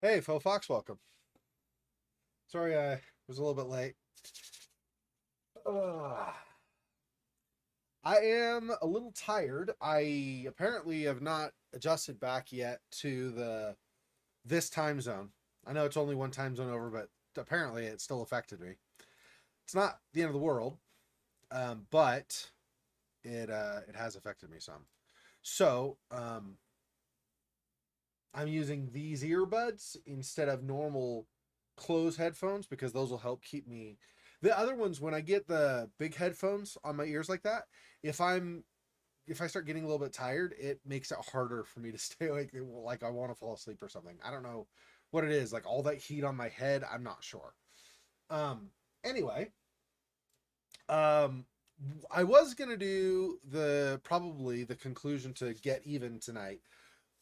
Hey, Phil Fox, welcome. Sorry I was a little bit late. Ugh. I am a little tired. I apparently have not adjusted back yet to the this time zone. I know it's only one time zone over, but apparently it still affected me. It's not the end of the world, but it has affected me some. So I'm using these earbuds instead of normal closed headphones because those will help keep me. The other ones, when I get the big headphones on my ears like that, if I'm if I start getting a little bit tired, it makes it harder for me to stay awake. Like I want to fall asleep or something. I don't know what it is. Like all that heat on my head, I'm not sure. Um. Anyway, um, I was gonna do the probably the conclusion to Get Even tonight,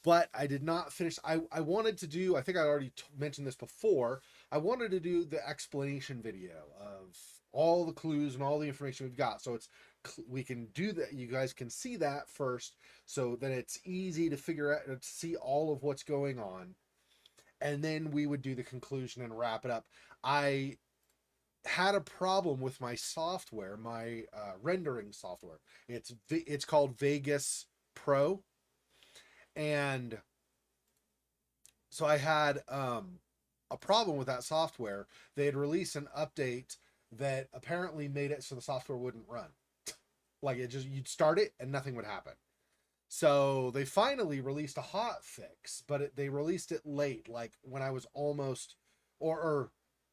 but I did not finish. I wanted to do, I think I already mentioned this before. I wanted to do the explanation video of all the clues and all the information we've got. So we can do that. You guys can see that first so that it's easy to figure out, to see all of what's going on. And then we would do the conclusion and wrap it up. I had a problem with my software, my rendering software. It's called Vegas Pro, and so I had a problem with that software. They had released an update that apparently made it so the software wouldn't run. Like it just you'd start it and nothing would happen. So they finally released a hot fix, but they released it late, like when I was almost, or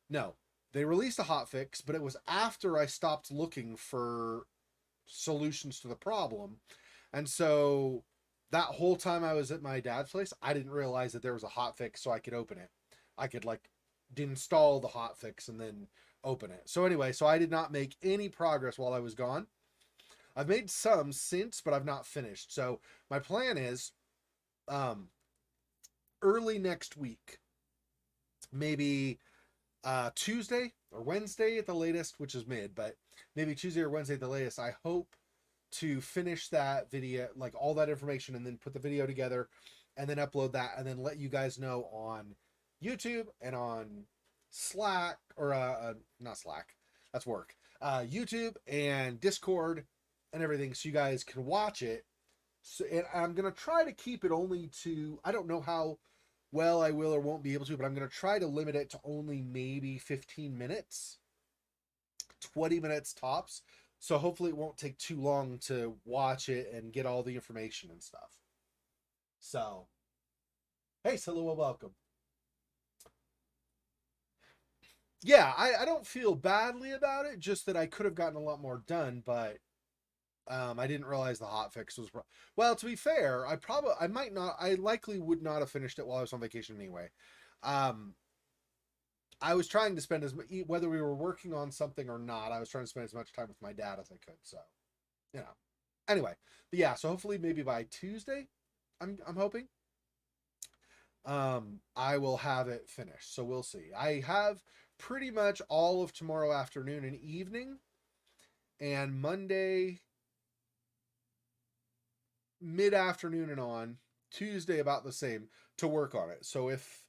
no, they released a hot fix, but it was after I stopped looking for solutions to the problem. And so that whole time I was at my dad's place, I didn't realize that there was a hot fix so I could open it. I could like install the hot fix and then open it. So anyway, so I did not make any progress while I was gone. I've made some since, but I've not finished. So my plan is um early next week, maybe Tuesday or Wednesday at the latest, which is mid, but maybe Tuesday or Wednesday at the latest. I hope to finish that video, like all that information, and then put the video together and then upload that and then let you guys know on YouTube and on Slack or not Slack, that's work. YouTube and Discord and everything so you guys can watch it. So, and I'm going to try to keep it only to, I don't know how well I will or won't be able to, but I'm going to try to limit it to only maybe 15 minutes, 20 minutes tops. So hopefully it won't take too long to watch it and get all the information and stuff. So, hey, Salua, welcome. Yeah, I don't feel badly about it, just that I could have gotten a lot more done, but I didn't realize the hot fix was. Well, to be fair, I might not, I likely would not have finished it while I was on vacation anyway. Um, I was trying to spend whether we were working on something or not, I was trying to spend as much time with my dad as I could. So, you know. Anyway, but yeah, so hopefully maybe by Tuesday, I'm hoping I will have it finished. So we'll see. I have pretty much all of tomorrow afternoon and evening and Monday mid-afternoon and on, Tuesday about the same to work on it. So if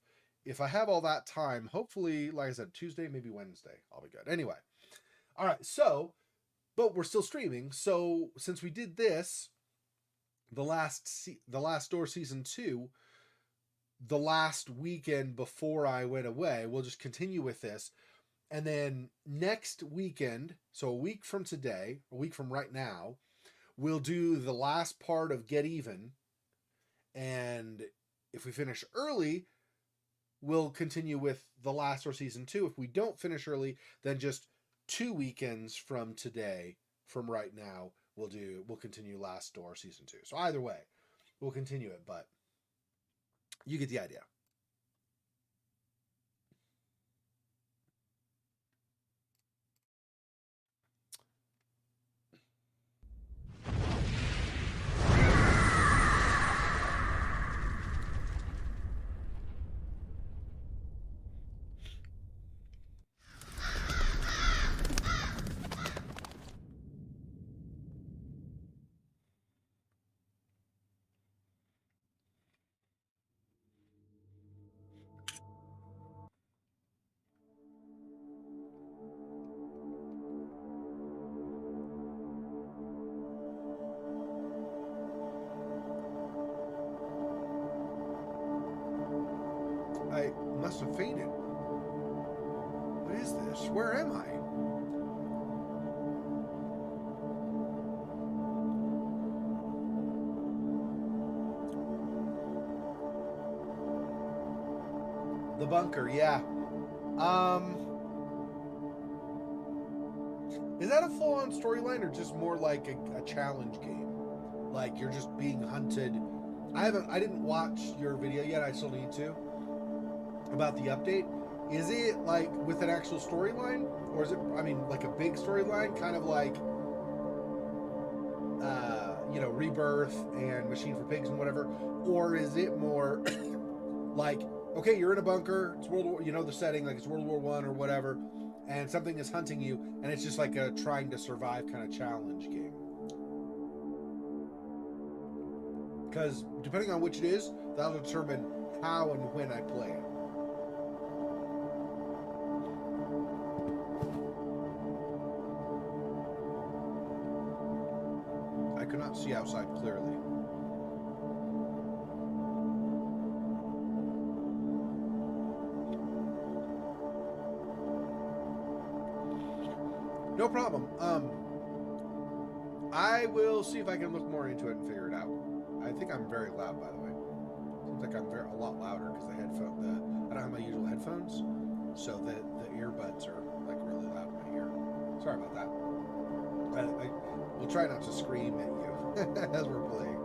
I have all that time, hopefully like I said Tuesday, maybe Wednesday, I'll be good. Anyway. All right. So, but we're still streaming. So, since we did this, the last door season 2, the last weekend before I went away, we'll just continue with this. And then next weekend, so a week from today, a week from right now, we'll do the last part of Get Even. And if we finish early, we'll continue with the last or season 2. If we don't finish early, then just 2 weekends from today, from right now, we'll continue last door season 2. So either way, we'll continue it, but you get the idea. must have faded. What is this? Where am I? The bunker, yeah. Is that a full-on storyline or just more like a challenge game? Like you're just being hunted. I didn't watch your video yet. I still need to. About the update. Is it like with an actual storyline? Or is it, I mean, like a big storyline? Kind of like, Rebirth and Machine for Pigs and whatever? Or is it more like, okay, you're in a bunker, it's World War, the setting, like it's World War I or whatever, and something is hunting you, and it's just like a trying to survive kind of challenge game? Because depending on which it is, that'll determine how and when I play it. I could not see outside clearly. No problem. I will see if I can look more into it and figure it out. I think I'm very loud, by the way. Seems like I'm a lot louder because I don't have my usual headphones, so the earbuds are like really loud in my ear. Sorry about that. We'll try not to scream at you as we're playing.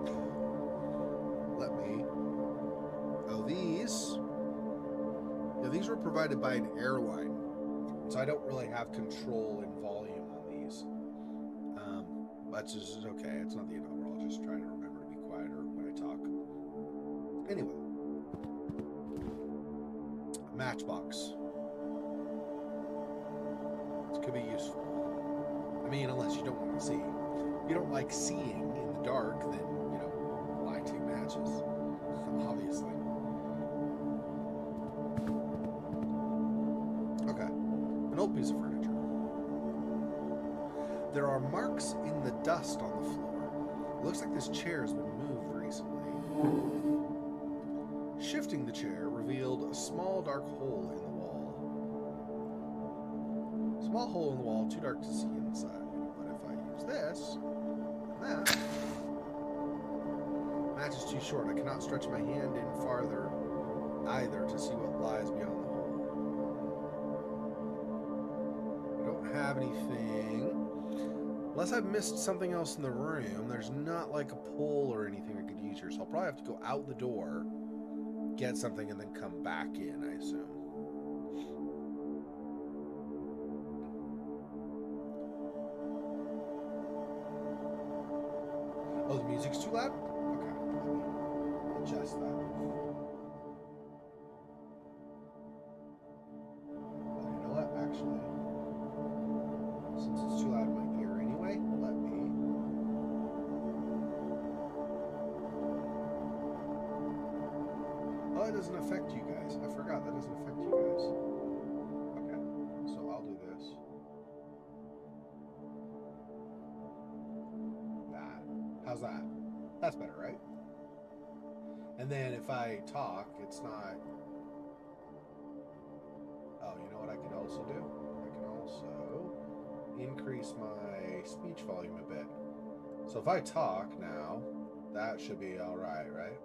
Let me. Oh, these were provided by an airline, so I don't really have control in volume on these. That's just okay. It's not the end of the world. I'll just try to remember to be quieter when I talk. Anyway, Matchbox. This could be useful. I mean, unless you don't want to see. If you don't like seeing in the dark, then, why take matches? Obviously. Okay. An old piece of furniture. There are marks in the dust on the floor. It looks like this chair has been moved recently. Shifting the chair revealed a small dark hole in the wall. Small hole in the wall, too dark to see inside. But if I use this, and that, match is too short. I cannot stretch my hand in farther either to see what lies beyond the hole. I don't have anything. Unless I've missed something else in the room, there's not like a pole or anything I could use here. So I'll probably have to go out the door, get something, and then come back in, I assume. Oh, the music's too loud? Okay, let me adjust that. Well, you know what, actually, since it's too loud in my ear anyway, let me... Oh, it doesn't affect you guys. I forgot that doesn't affect you guys. Okay, so I'll do this. That. How's that? That's better, right? And then if I talk, it's not... Oh, you know what I could also do? I can also increase my speech volume a bit. So if I talk now, that should be all right, right?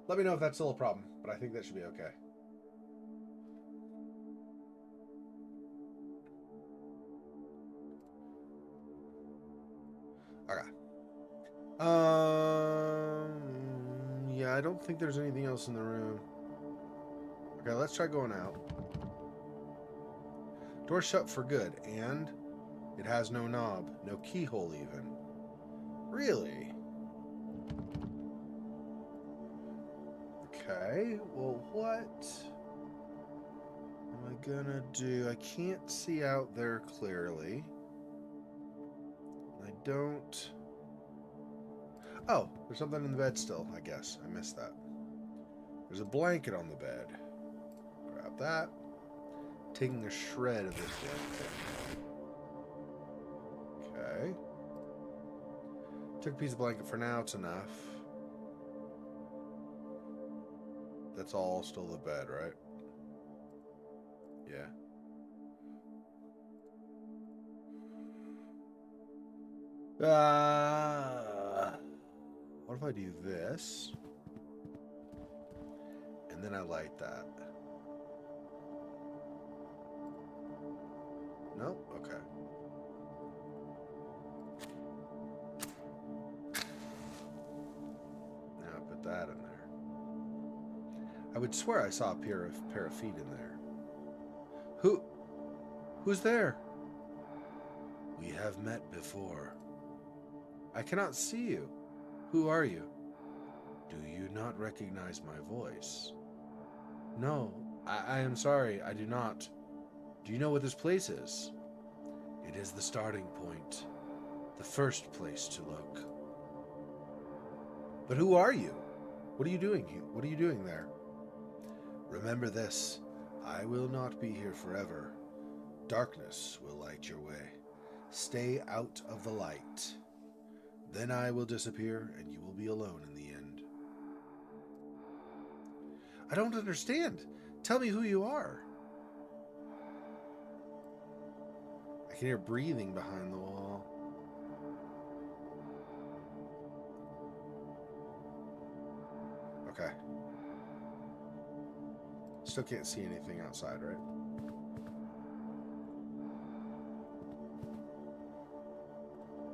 Let me know if that's still a problem, but I think that should be okay. Okay. Yeah, I don't think there's anything else in the room. Okay, let's try going out. Door shut for good, and it has no knob, no keyhole even. Really? Okay, well, what am I gonna do? I can't see out there clearly. I don't... Oh, there's something in the bed still, I guess. I missed that. There's a blanket on the bed. Grab that. Taking a shred of this blanket. Okay. Took a piece of blanket for now, it's enough. That's all still the bed, right? Yeah. What if I do this? And then I light that. No? Okay. Now I put that in there. I would swear I saw a pair of feet in there. Who's there? We have met before. I cannot see you. Who are you? Do you not recognize my voice? No, I am sorry, I do not. Do you know what this place is? It is the starting point. The first place to look. But who are you? What are you doing here? What are you doing there? Remember this. I will not be here forever. Darkness will light your way. Stay out of the light. Then I will disappear and you will be alone in the end. I don't understand. Tell me who you are. I can hear breathing behind the wall. Okay. Still can't see anything outside, right?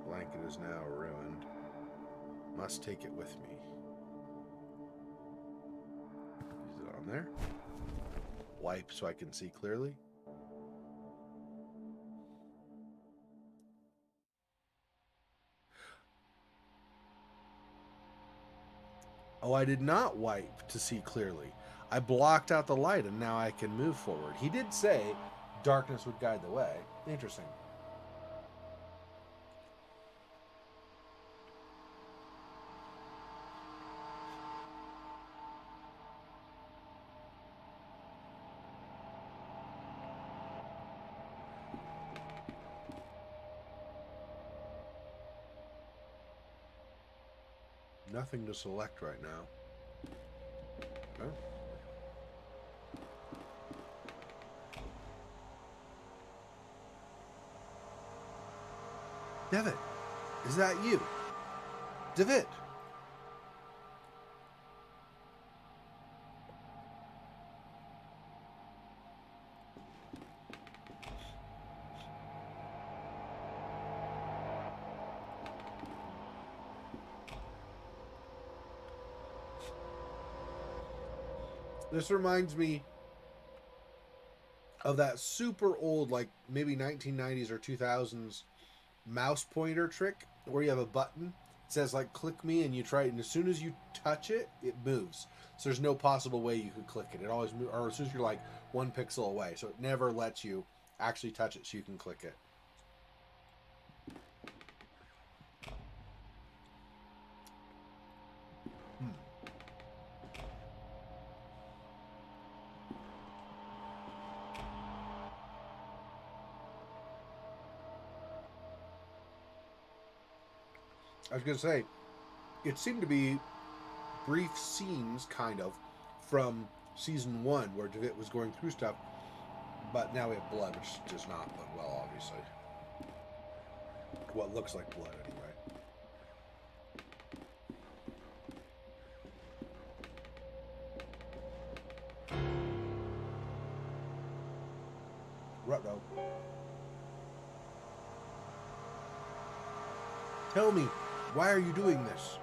Blanket is now ruined. Must take it with me. Is it on there? Wipe so I can see clearly. Oh, I did not wipe to see clearly. I blocked out the light and now I can move forward. He did say darkness would guide the way. Interesting. Nothing to select right now. Okay. Devitt, is that you? Devitt. This reminds me of that super old, like maybe 1990s or 2000s mouse pointer trick where you have a button. It says like click me and you try it, and as soon as you touch it, it moves. So there's no possible way you could click it. It always moves, or as soon as you're like 1 pixel away. So it never lets you actually touch it so you can click it. I was going to say, it seemed to be brief scenes, kind of, from season 1 where Devitt was going through stuff, but now we have blood, which does not look well, obviously. What looks like blood, anyway. Ruh-roh. Tell me, why are you doing this?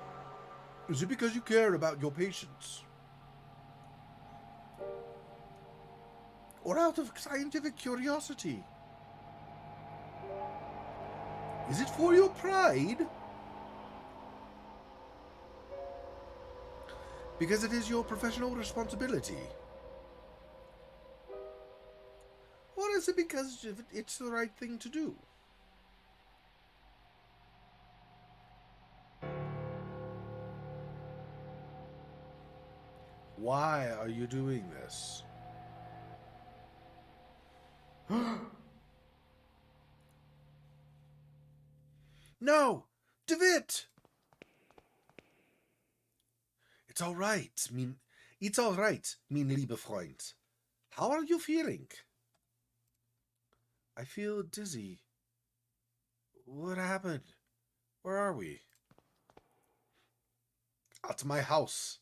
Is it because you care about your patients? Or out of scientific curiosity? Is it for your pride? Because it is your professional responsibility? Or is it because it's the right thing to do? Why are you doing this? No! Devitt! It's all right. I mean, It's all right, mein liebe Freund. How are you feeling? I feel dizzy. What happened? Where are we? At my house.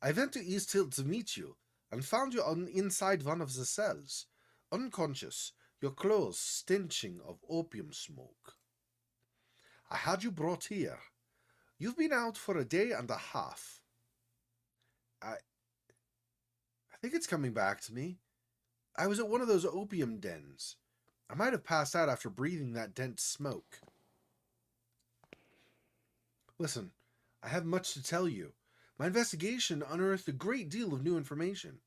I went to East Hill to meet you and found you inside one of the cells, unconscious, your clothes stenching of opium smoke. I had you brought here. You've been out for a day and a half. I think it's coming back to me. I was at one of those opium dens. I might have passed out after breathing that dense smoke. Listen, I have much to tell you. My investigation unearthed a great deal of new information.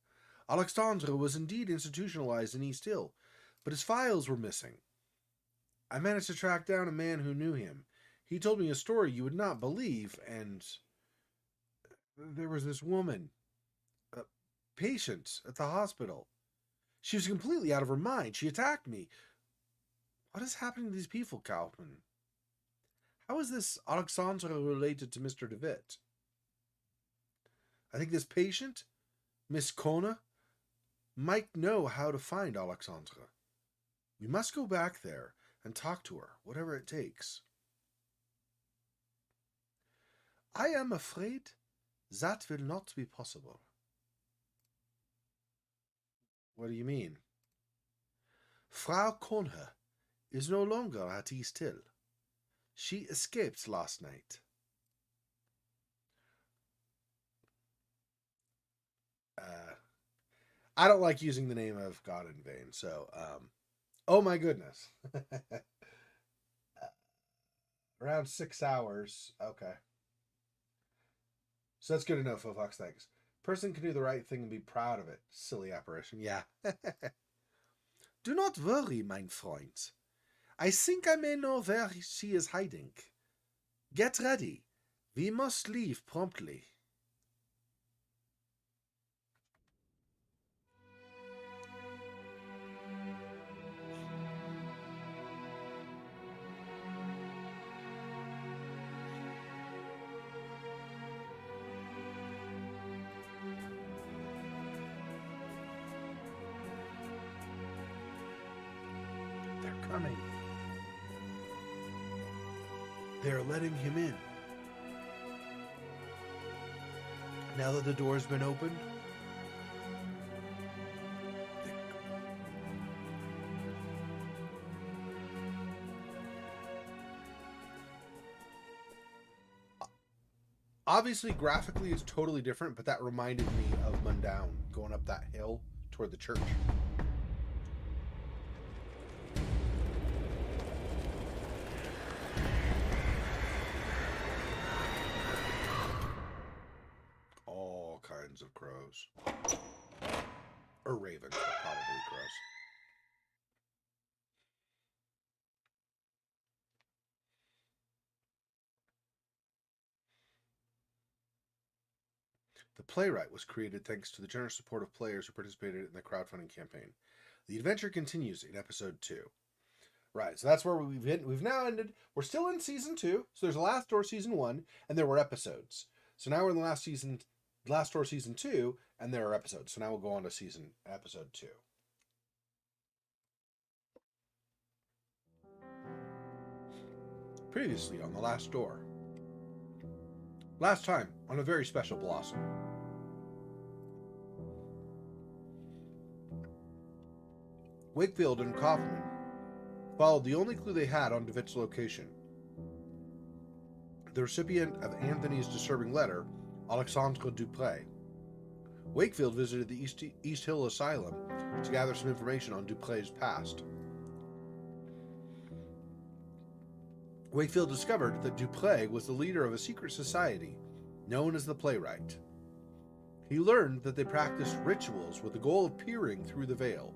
Alexandre was indeed institutionalized in East Hill, but his files were missing. I managed to track down a man who knew him. He told me a story you would not believe, and there was this woman, a patient at the hospital. She was completely out of her mind. She attacked me. What is happening to these people, Kaufman? How is this Alexandre related to Mr. DeWitt? I think this patient, Miss Kona, might know how to find Alexandre. We must go back there and talk to her, whatever it takes. I am afraid that will not be possible. What do you mean? Frau Kona is no longer at East Hill. She escaped last night. I don't like using the name of God in vain, so, oh my goodness. Around 6 hours. Okay. So that's good to know, Phil Fox. Thanks. Person can do the right thing and be proud of it. Silly apparition. Yeah. Do not worry, mein Freund. I think I may know where she is hiding. Get ready. We must leave promptly. They're coming. They're letting him in. Now that the door's been opened, obviously graphically it's totally different, but that reminded me of Mundown going up that hill toward the church. All kinds of crows. Or ravens, but probably crows. The Playwright was created thanks to the generous support of players who participated in the crowdfunding campaign. The adventure continues in episode 2. Right, so that's where we've now ended. We're still in season 2, so there's a Last Door season 1, and there were episodes. So now we're in the Last Door season 2, and there are episodes. So now we'll go on to episode 2. Previously on The Last Door. Last time on a very special Blossom. Wakefield and Kaufman followed the only clue they had on DeWitt's location. The recipient of Anthony's disturbing letter, Alexandre Dupre. Wakefield visited the East Hill Asylum to gather some information on Dupre's past. Wakefield discovered that Dupre was the leader of a secret society known as the Playwright. He learned that they practiced rituals with the goal of peering through the veil,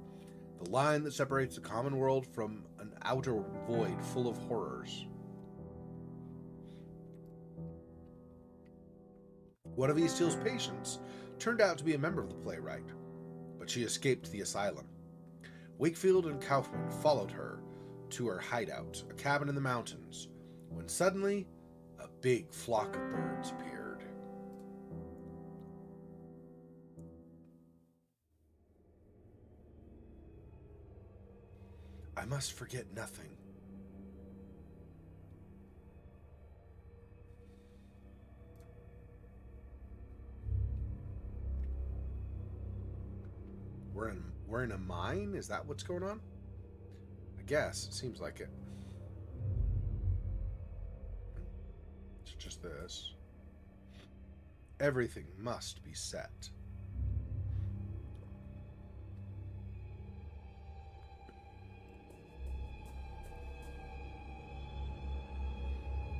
the line that separates the common world from an outer void full of horrors. One of East Hill's patients turned out to be a member of the Playwright, but she escaped the asylum. Wakefield and Kaufman followed her to her hideout, a cabin in the mountains, when suddenly a big flock of birds appeared. I must forget nothing. We're in a mine? Is that what's going on? I guess. It seems like it. It's just this. Everything must be set.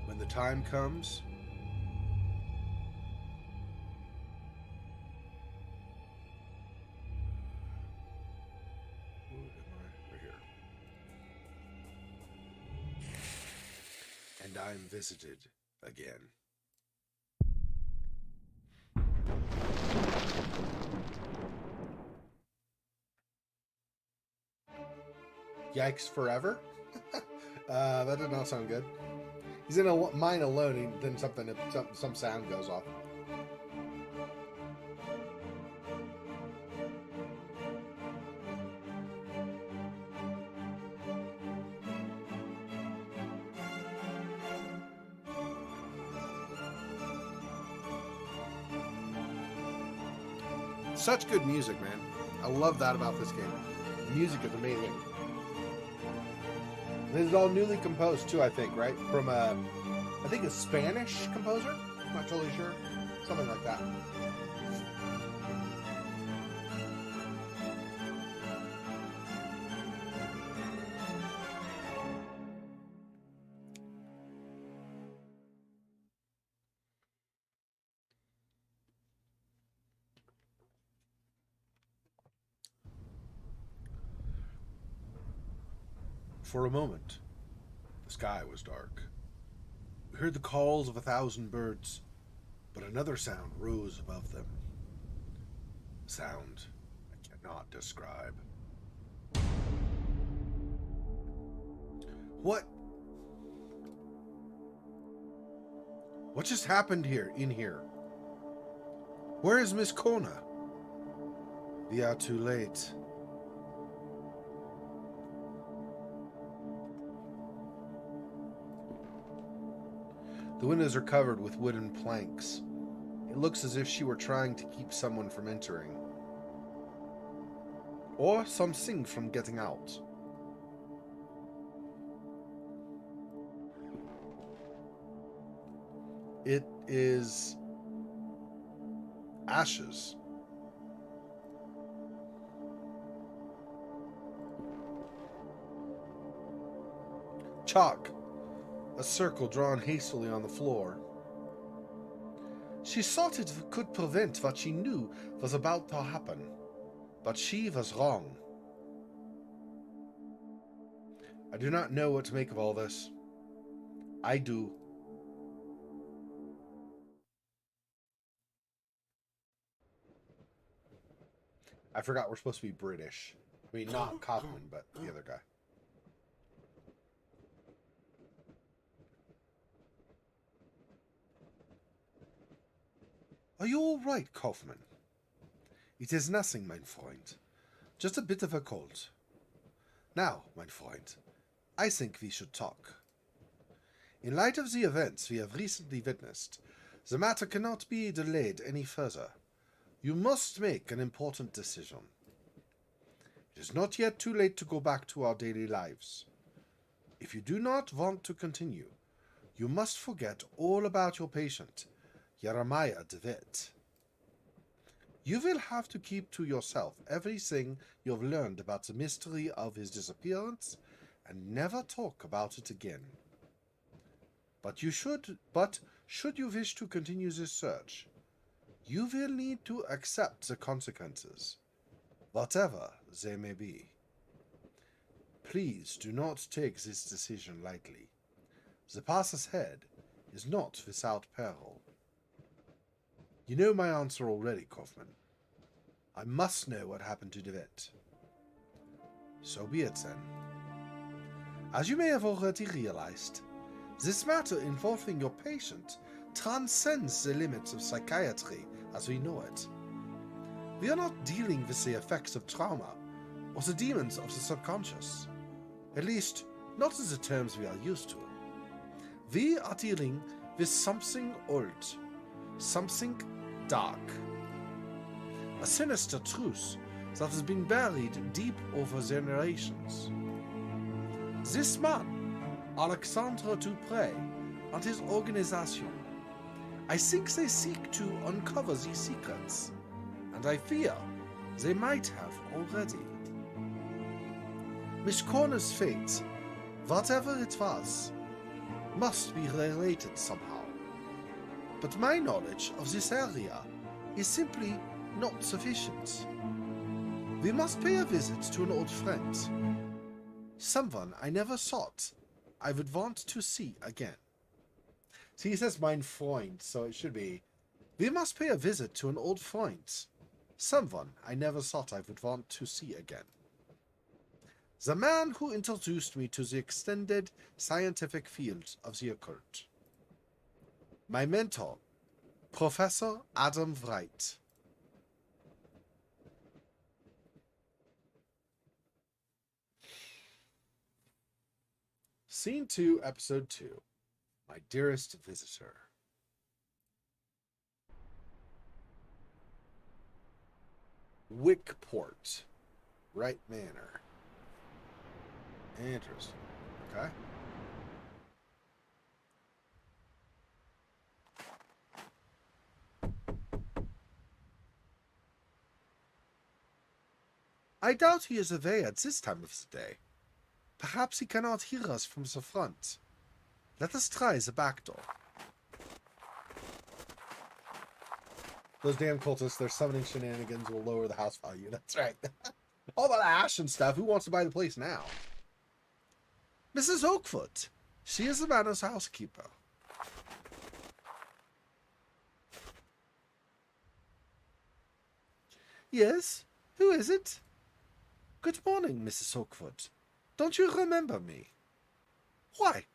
When the time comes, and I'm visited again. Yikes forever? That did not sound good. He's in a mine alone, and then some sound goes off. Such good music, man. I love that about this game. The music is amazing. This is all newly composed too, I think, right? From I think a Spanish composer? I'm not totally sure. Something like that. For a moment, the sky was dark. We heard the calls of 1,000 birds, but another sound rose above them. A sound I cannot describe. What just happened in here? Where is Miss Kona? We are too late. The windows are covered with wooden planks. It looks as if she were trying to keep someone from entering. Or something from getting out. It is ashes. Chalk. A circle drawn hastily on the floor. She thought it could prevent what she knew was about to happen, but she was wrong. I do not know what to make of all this. I do. I forgot we're supposed to be British. I mean, not Kaufman, but the other guy. Are you all right, Kaufman? It is nothing, mein Freund. Just a bit of a cold. Now, mein Freund, I think we should talk. In light of the events we have recently witnessed, the matter cannot be delayed any further. You must make an important decision. It is not yet too late to go back to our daily lives. If you do not want to continue, you must forget all about your patient, Jeremiah DeWitt. You will have to keep to yourself everything you have learned about the mystery of his disappearance and never talk about it again. But should you wish to continue this search, you will need to accept the consequences, whatever they may be. Please do not take this decision lightly. The path ahead is not without peril. You know my answer already, Kaufman. I must know what happened to DeWitt. So be it then. As you may have already realized, this matter involving your patient transcends the limits of psychiatry as we know it. We are not dealing with the effects of trauma or the demons of the subconscious. At least, not in the terms we are used to. We are dealing with something old, something dark. A sinister truth that has been buried deep over generations. This man, Alexandre Dupre, and his organization, I think they seek to uncover these secrets, and I fear they might have already. Miss Corner's fate, whatever it was, must be related somehow. But my knowledge of this area is simply not sufficient. We must pay a visit to an old friend. Someone I never thought I would want to see again. See, he says mein Freund, so it should be, we must pay a visit to an old friend. Someone I never thought I would want to see again. The man who introduced me to the extended scientific field of the occult. My mentor, Professor Adam Wright. Scene 2, Episode 2. My dearest visitor. Wickport. Wright Manor. Interesting. Okay. I doubt he is away at this time of the day. Perhaps he cannot hear us from the front. Let us try the back door. Those damn cultists, their summoning shenanigans will lower the house value. That's right. All that ash and stuff. Who wants to buy the place now? Mrs. Oakfoot. She is the manor's housekeeper. Yes? Who is it? Good morning, Mrs. Oakfoot. Don't you remember me? Why,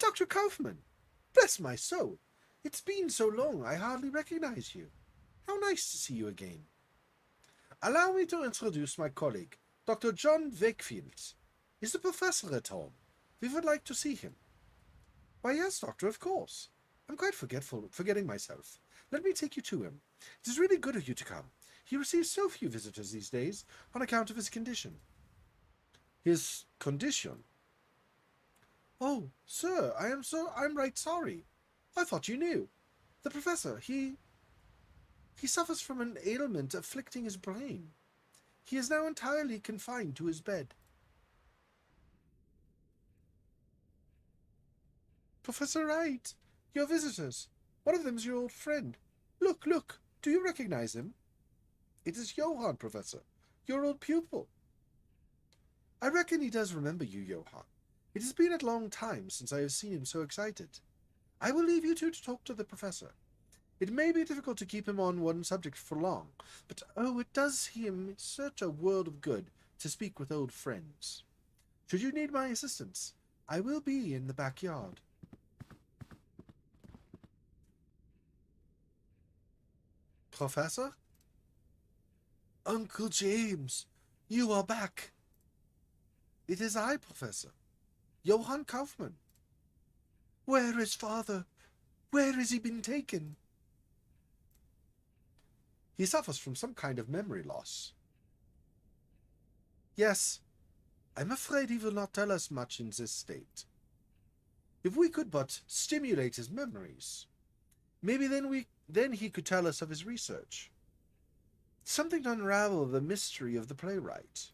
Dr. Kaufman. Bless my soul. It's been so long I hardly recognize you. How nice to see you again. Allow me to introduce my colleague, Dr. John Wakefield. Is the professor at home? We would like to see him. Why, yes, doctor, of course. I'm quite forgetting myself. Let me take you to him. It is really good of you to come. He receives so few visitors these days on account of his condition. His condition? Oh, sir, I'm right sorry. I thought you knew. The professor, he suffers from an ailment afflicting his brain. He is now entirely confined to his bed. Professor Wright, your visitors. One of them is your old friend. Look, look, do you recognize him? It is Johann, Professor, your old pupil. I reckon he does remember you, Johann. It has been a long time since I have seen him so excited. I will leave you two to talk to the professor. It may be difficult to keep him on one subject for long, but oh, it does him such a world of good to speak with old friends. Should you need my assistance, I will be in the backyard. Professor? Uncle James, you are back. It is I, Professor. Johann Kaufman. Where is father? Where has he been taken? He suffers from some kind of memory loss. Yes, I'm afraid he will not tell us much in this state. If we could but stimulate his memories, maybe then he could tell us of his research. Something to unravel the mystery of the playwright.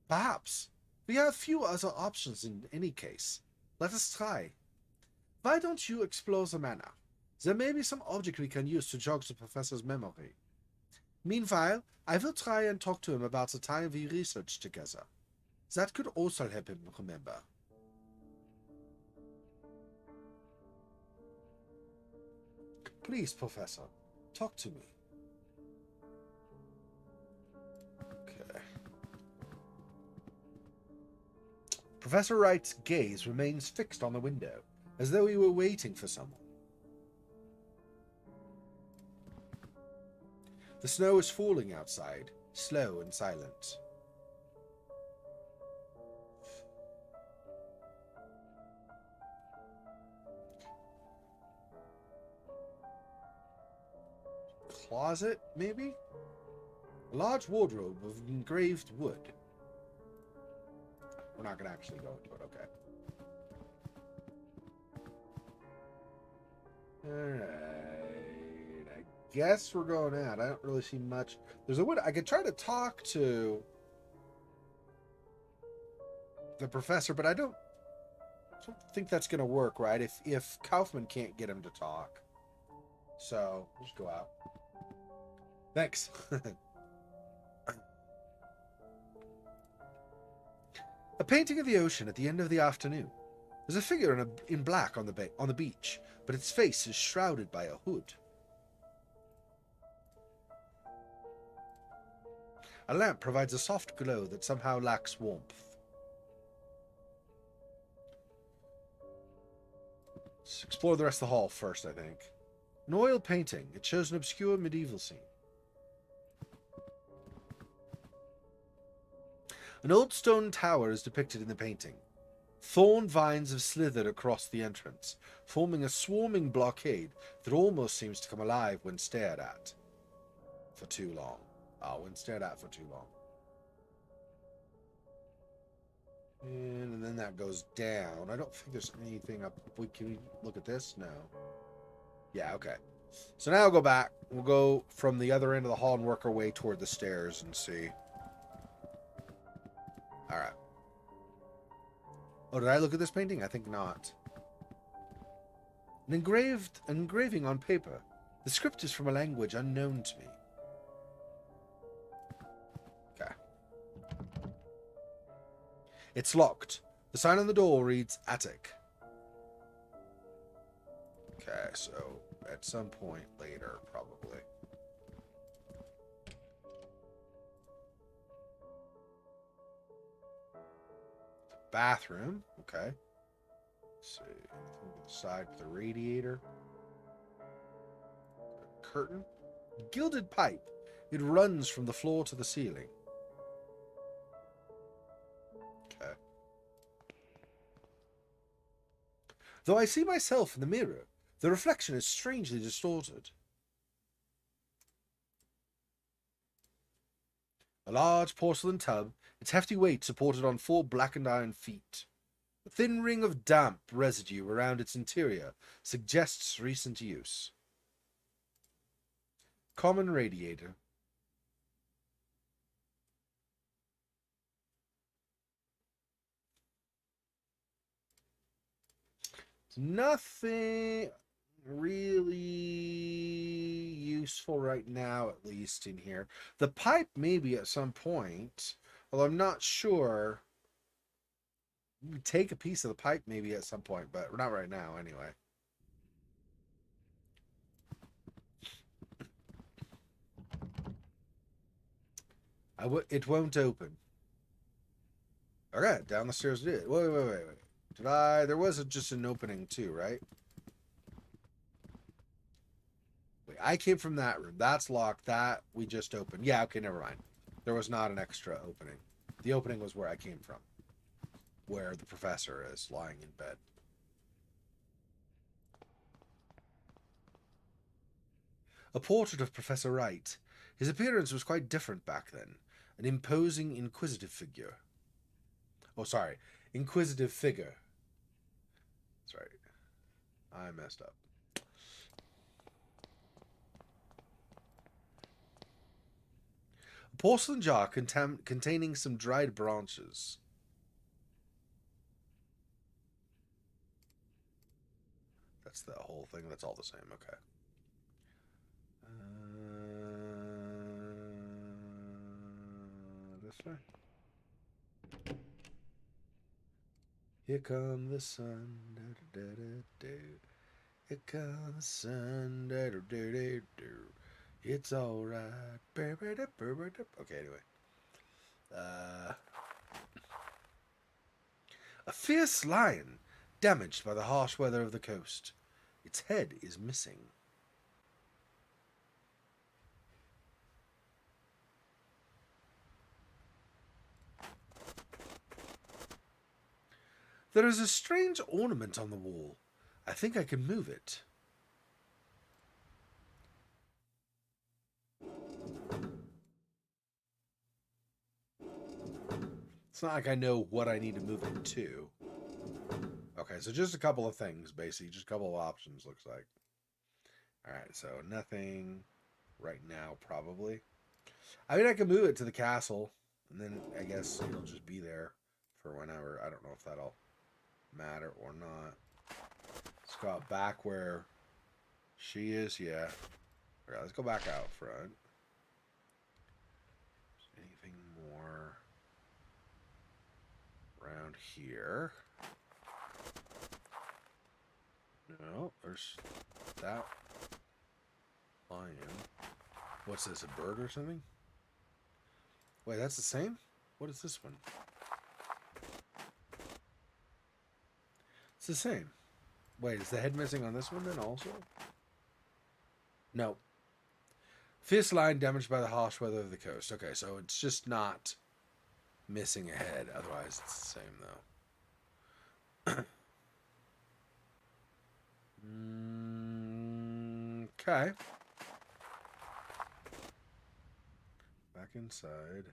Perhaps. We have few other options in any case. Let us try. Why don't you explore the manor? There may be some object we can use to jog the professor's memory. Meanwhile, I will try and talk to him about the time we researched together. That could also help him remember. Please, Professor, talk to me. Okay. Professor Wright's gaze remains fixed on the window, as though he were waiting for someone. The snow is falling outside, slow and silent. closet, maybe? A large wardrobe of engraved wood. We're not going to actually go into it, okay. Alright. I guess we're going out. I don't really see much. There's a wood. I could try to talk to the professor, but I don't think that's going to work, right? If Kaufman can't get him to talk. So, we'll just go out. Thanks. A painting of the ocean at the end of the afternoon. There's a figure in black on the beach, but its face is shrouded by a hood. A lamp provides a soft glow that somehow lacks warmth. Let's explore the rest of the hall first, I think. An oil painting. It shows an obscure medieval scene. An old stone tower is depicted in the painting. Thorn vines have slithered across the entrance, forming a swarming blockade that almost seems to come alive when stared at for too long. When stared at for too long. And then that goes down. I don't think there's anything up. Can we look at this? No. Yeah, okay. So now I'll go back. We'll go from the other end of the hall and work our way toward the stairs and see. Alright. Oh, did I look at this painting? I think not. An engraving on paper. The script is from a language unknown to me. Okay. It's locked. The sign on the door reads attic. Okay, so at some point later, probably. Bathroom. Okay. Let's see. The side with the radiator. Curtain. Gilded pipe. It runs from the floor to the ceiling. Okay. Though I see myself in the mirror, the reflection is strangely distorted. A large porcelain tub, its hefty weight supported on 4 blackened iron feet. A thin ring of damp residue around its interior suggests recent use. Common radiator. Nothing really useful right now, at least in here. The pipe maybe at some point, although I'm not sure. We take a piece of the pipe maybe at some point, but not right now anyway. It won't open. Okay, down the stairs it is. Wait. Did I? There was just an opening too, right? Wait, I came from that room. That's locked. That we just opened. Yeah, okay, never mind. There was not an extra opening. The opening was where I came from. Where the professor is lying in bed. A portrait of Professor Wright. His appearance was quite different back then. An imposing, inquisitive figure. Oh, sorry. Inquisitive figure. Sorry. I messed up. A porcelain jar containing some dried branches. That's the whole thing. That's all the same. Okay. This way. Here come the sun. Da, da, da, da. Here comes the sun. Da, da, da, da, da. It's all right. Okay, anyway. A fierce lion, damaged by the harsh weather of the coast. Its head is missing. There is a strange ornament on the wall. I think I can move it. It's not like I know what I need to move it to. Okay, so just a couple of things, basically. Just a couple of options, looks like. Alright, so nothing right now, probably. I mean, I could move it to the castle, and then I guess it'll just be there for whenever. I don't know if that'll matter or not. Let's go out back where she is, yeah. Alright, let's go back out front. Anything more around here? No, there's that lion. What's this, a bird or something? Wait, that's the same? What is this one? It's the same. Wait, is the head missing on this one then also? No. Fierce lion damaged by the harsh weather of the coast. Okay, so it's just not missing a head. Otherwise, it's the same, though. Okay. Back inside.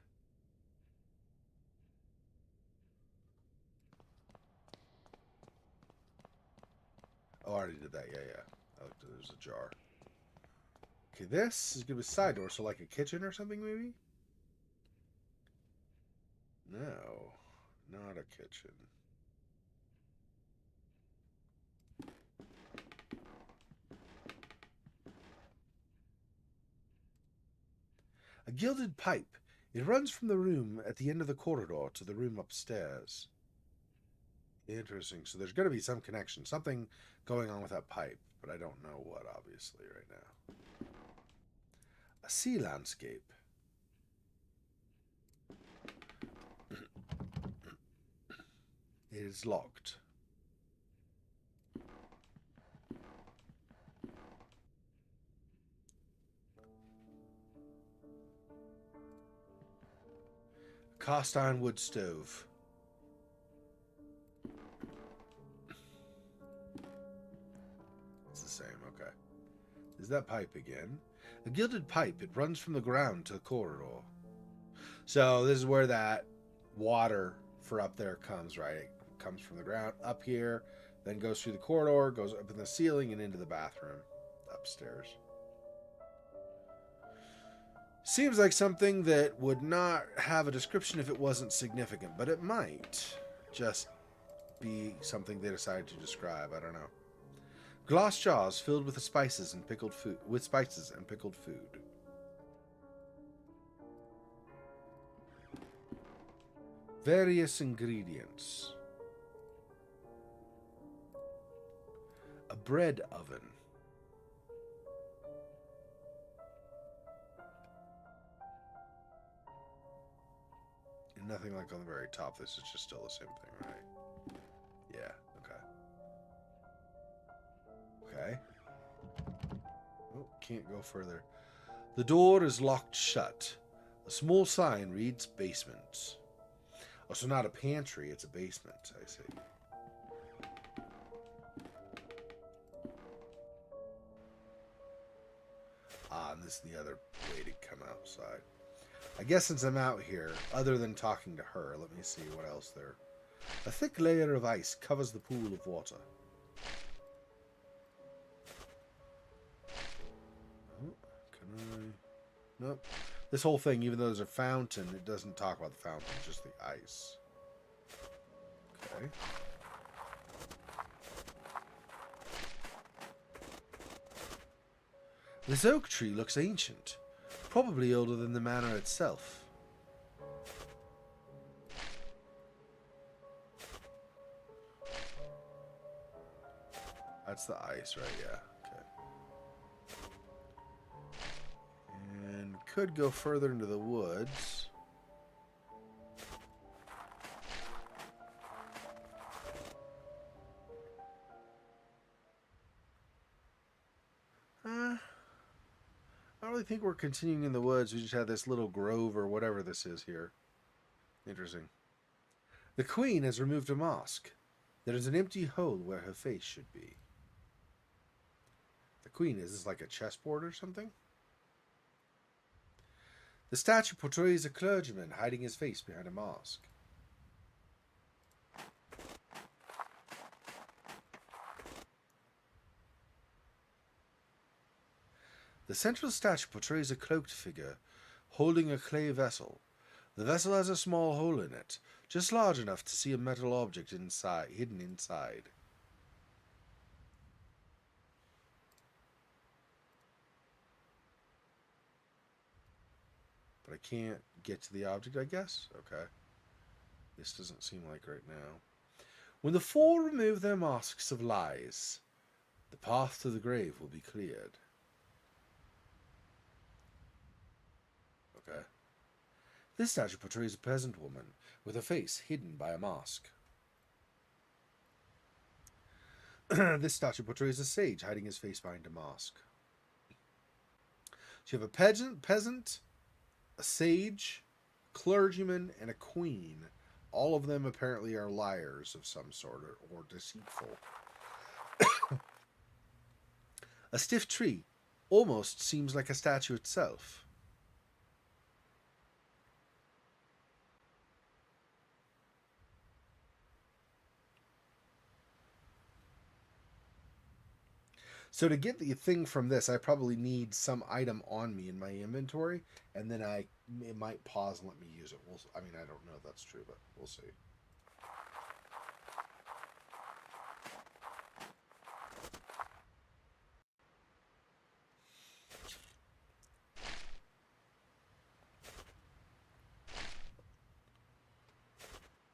Oh, I already did that. Yeah, yeah. I looked at there's a jar. Okay, this is going to be a side door, so like a kitchen or something, maybe? No, not a kitchen. A gilded pipe. It runs from the room at the end of the corridor to the room upstairs. Interesting. So there's going to be some connection, something going on with that pipe, but I don't know what, obviously, right now. A sea landscape. It is locked. Cast iron wood stove. It's the same, okay. Is that pipe again? A gilded pipe. It runs from the ground to the corridor. So this is where that water for up there comes, right? It comes from the ground up here, then goes through the corridor, goes up in the ceiling and into the bathroom upstairs. Seems like something that would not have a description if it wasn't significant, but it might just be something they decided to describe. I don't know. Glass jars filled with spices and pickled food. Various ingredients. A bread oven. And nothing like on the very top. This is just still the same thing, right? Yeah, okay. Okay. Oh, can't go further. The door is locked shut. A small sign reads basement. Oh, so not a pantry, it's a basement, I see. Ah, and this is the other way to come outside. I guess since I'm out here, other than talking to her, let me see what else there. A thick layer of ice covers the pool of water. Oh, can I... Nope. This whole thing, even though there's a fountain, it doesn't talk about the fountain, just the ice. Okay. This oak tree looks ancient, probably older than the manor itself. That's the ice, right? Yeah. Okay. And could go further into the woods. I don't really think we're continuing in the woods. We just had this little grove or whatever this is here. Interesting. The queen has removed a mask. There is an empty hole where her face should be. The queen, is this like a chessboard or something? The statue portrays a clergyman hiding his face behind a mask. The central statue portrays a cloaked figure holding a clay vessel. The vessel has a small hole in it, just large enough to see a metal object inside, hidden inside. But I can't get to the object, I guess? Okay. This doesn't seem like right now. When the four remove their masks of lies, the path to the grave will be cleared. Okay. This statue portrays a peasant woman with her face hidden by a mask. This statue portrays a sage hiding his face behind a mask. So you have a peasant, a sage, a clergyman, and a queen. All of them apparently are liars of some sort or deceitful. A stiff tree almost seems like a statue itself. So to get the thing from this, I probably need some item on me in my inventory, and then it might pause and let me use it. I mean, I don't know if that's true, but we'll see.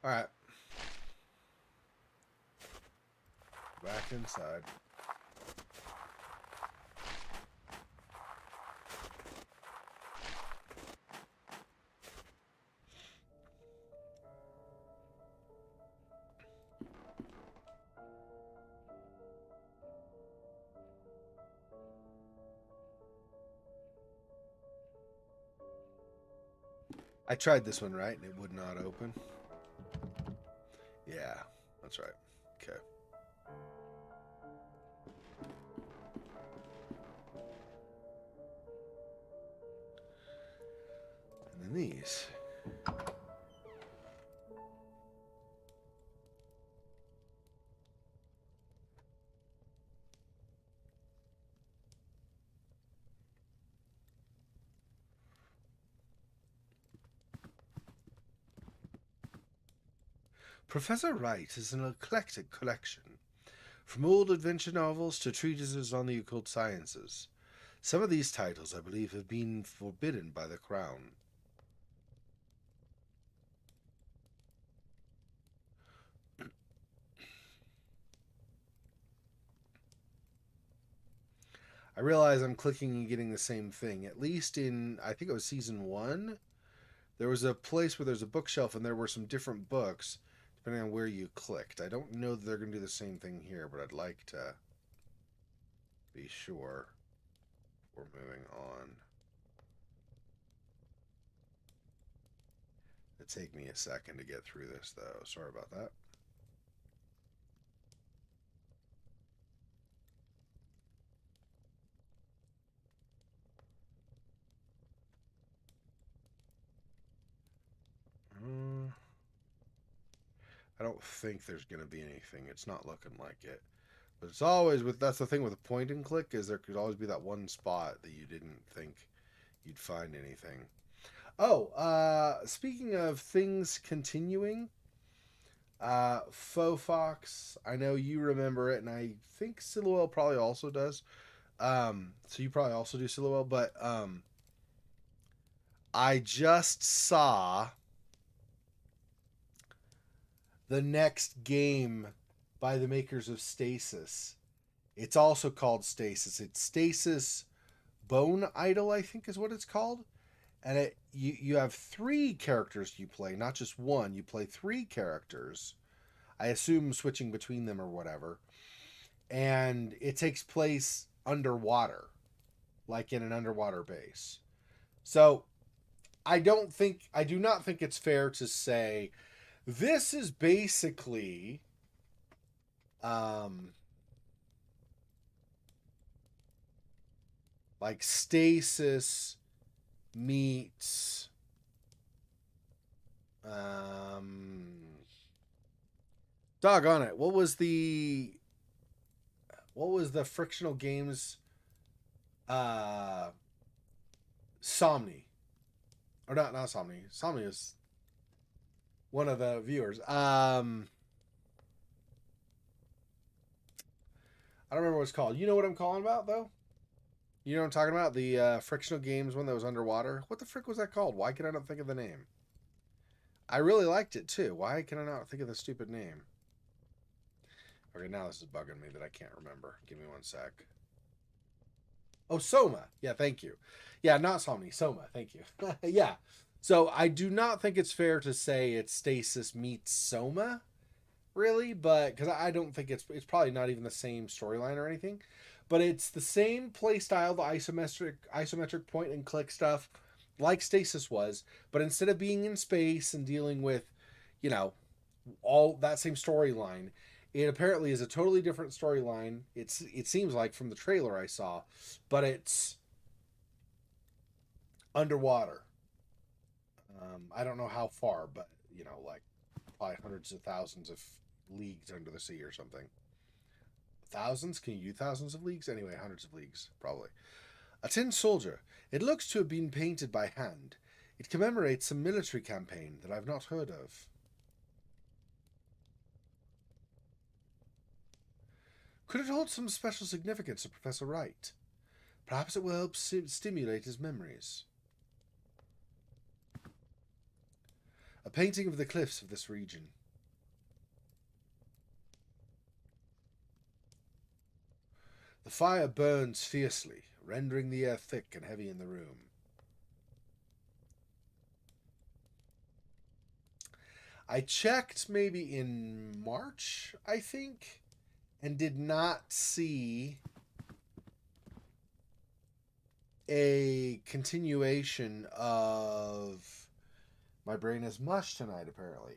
All right. Back inside. I tried this one, right? And it would not open. Yeah, that's right. Okay. And then these. Professor Wright is an eclectic collection, from old adventure novels to treatises on the occult sciences. Some of these titles, I believe, have been forbidden by the Crown. I realize I'm clicking and getting the same thing. At least in, I think it was season 1, there was a place where there's a bookshelf and there were some different books depending on where you clicked. I don't know that they're going to do the same thing here, but I'd like to be sure. We're moving on. It'll take me a second to get through this, though. Sorry about that. I don't think there's going to be anything. It's not looking like it. But it's always that's the thing with a point and click is there could always be that one spot that you didn't think you'd find anything. Oh, speaking of things continuing, Faux Fox, I know you remember it, and I think Silhouette probably also does. So you probably also do Silhouette, but I just saw the next game by the makers of Stasis. It's also called Stasis. It's Stasis Bone Idol, I think is what it's called. And you have 3 characters you play, not just one. You play 3 characters. I assume switching between them or whatever. And it takes place underwater, like in an underwater base. So I do not think it's fair to say this is basically like Stasis meets doggone it. What was the frictional games uh Somni. Or not Somni. Somni is one of the viewers. I don't remember what it's called. You know what I'm calling about though? You know what I'm talking about? The frictional games one that was underwater. What the frick was that called? Why can I not think of the name? I really liked it too. Why can I not think of the stupid name? Okay, now this is bugging me that I can't remember. Give me one sec. Oh, Soma. Yeah, thank you. Yeah, not Somni. Soma. Thank you. Yeah. So I do not think it's fair to say it's Stasis meets Soma, really, but because I don't think it's probably not even the same storyline or anything, but it's the same play style, the isometric point and click stuff, like Stasis was, but instead of being in space and dealing with, you know, all that same storyline, it apparently is a totally different storyline. It seems like from the trailer I saw, but it's underwater. I don't know how far, but like probably hundreds of thousands of leagues under the sea or something. Thousands? Can you do thousands of leagues? Anyway, hundreds of leagues, probably. A tin soldier. It looks to have been painted by hand. It commemorates some military campaign that I've not heard of. Could it hold some special significance to Professor Wright? Perhaps it will help stimulate his memories. A painting of the cliffs of this region. The fire burns fiercely, rendering the air thick and heavy in the room. I checked maybe in March, I think, and did not see a continuation of My Brain is Mush tonight, apparently.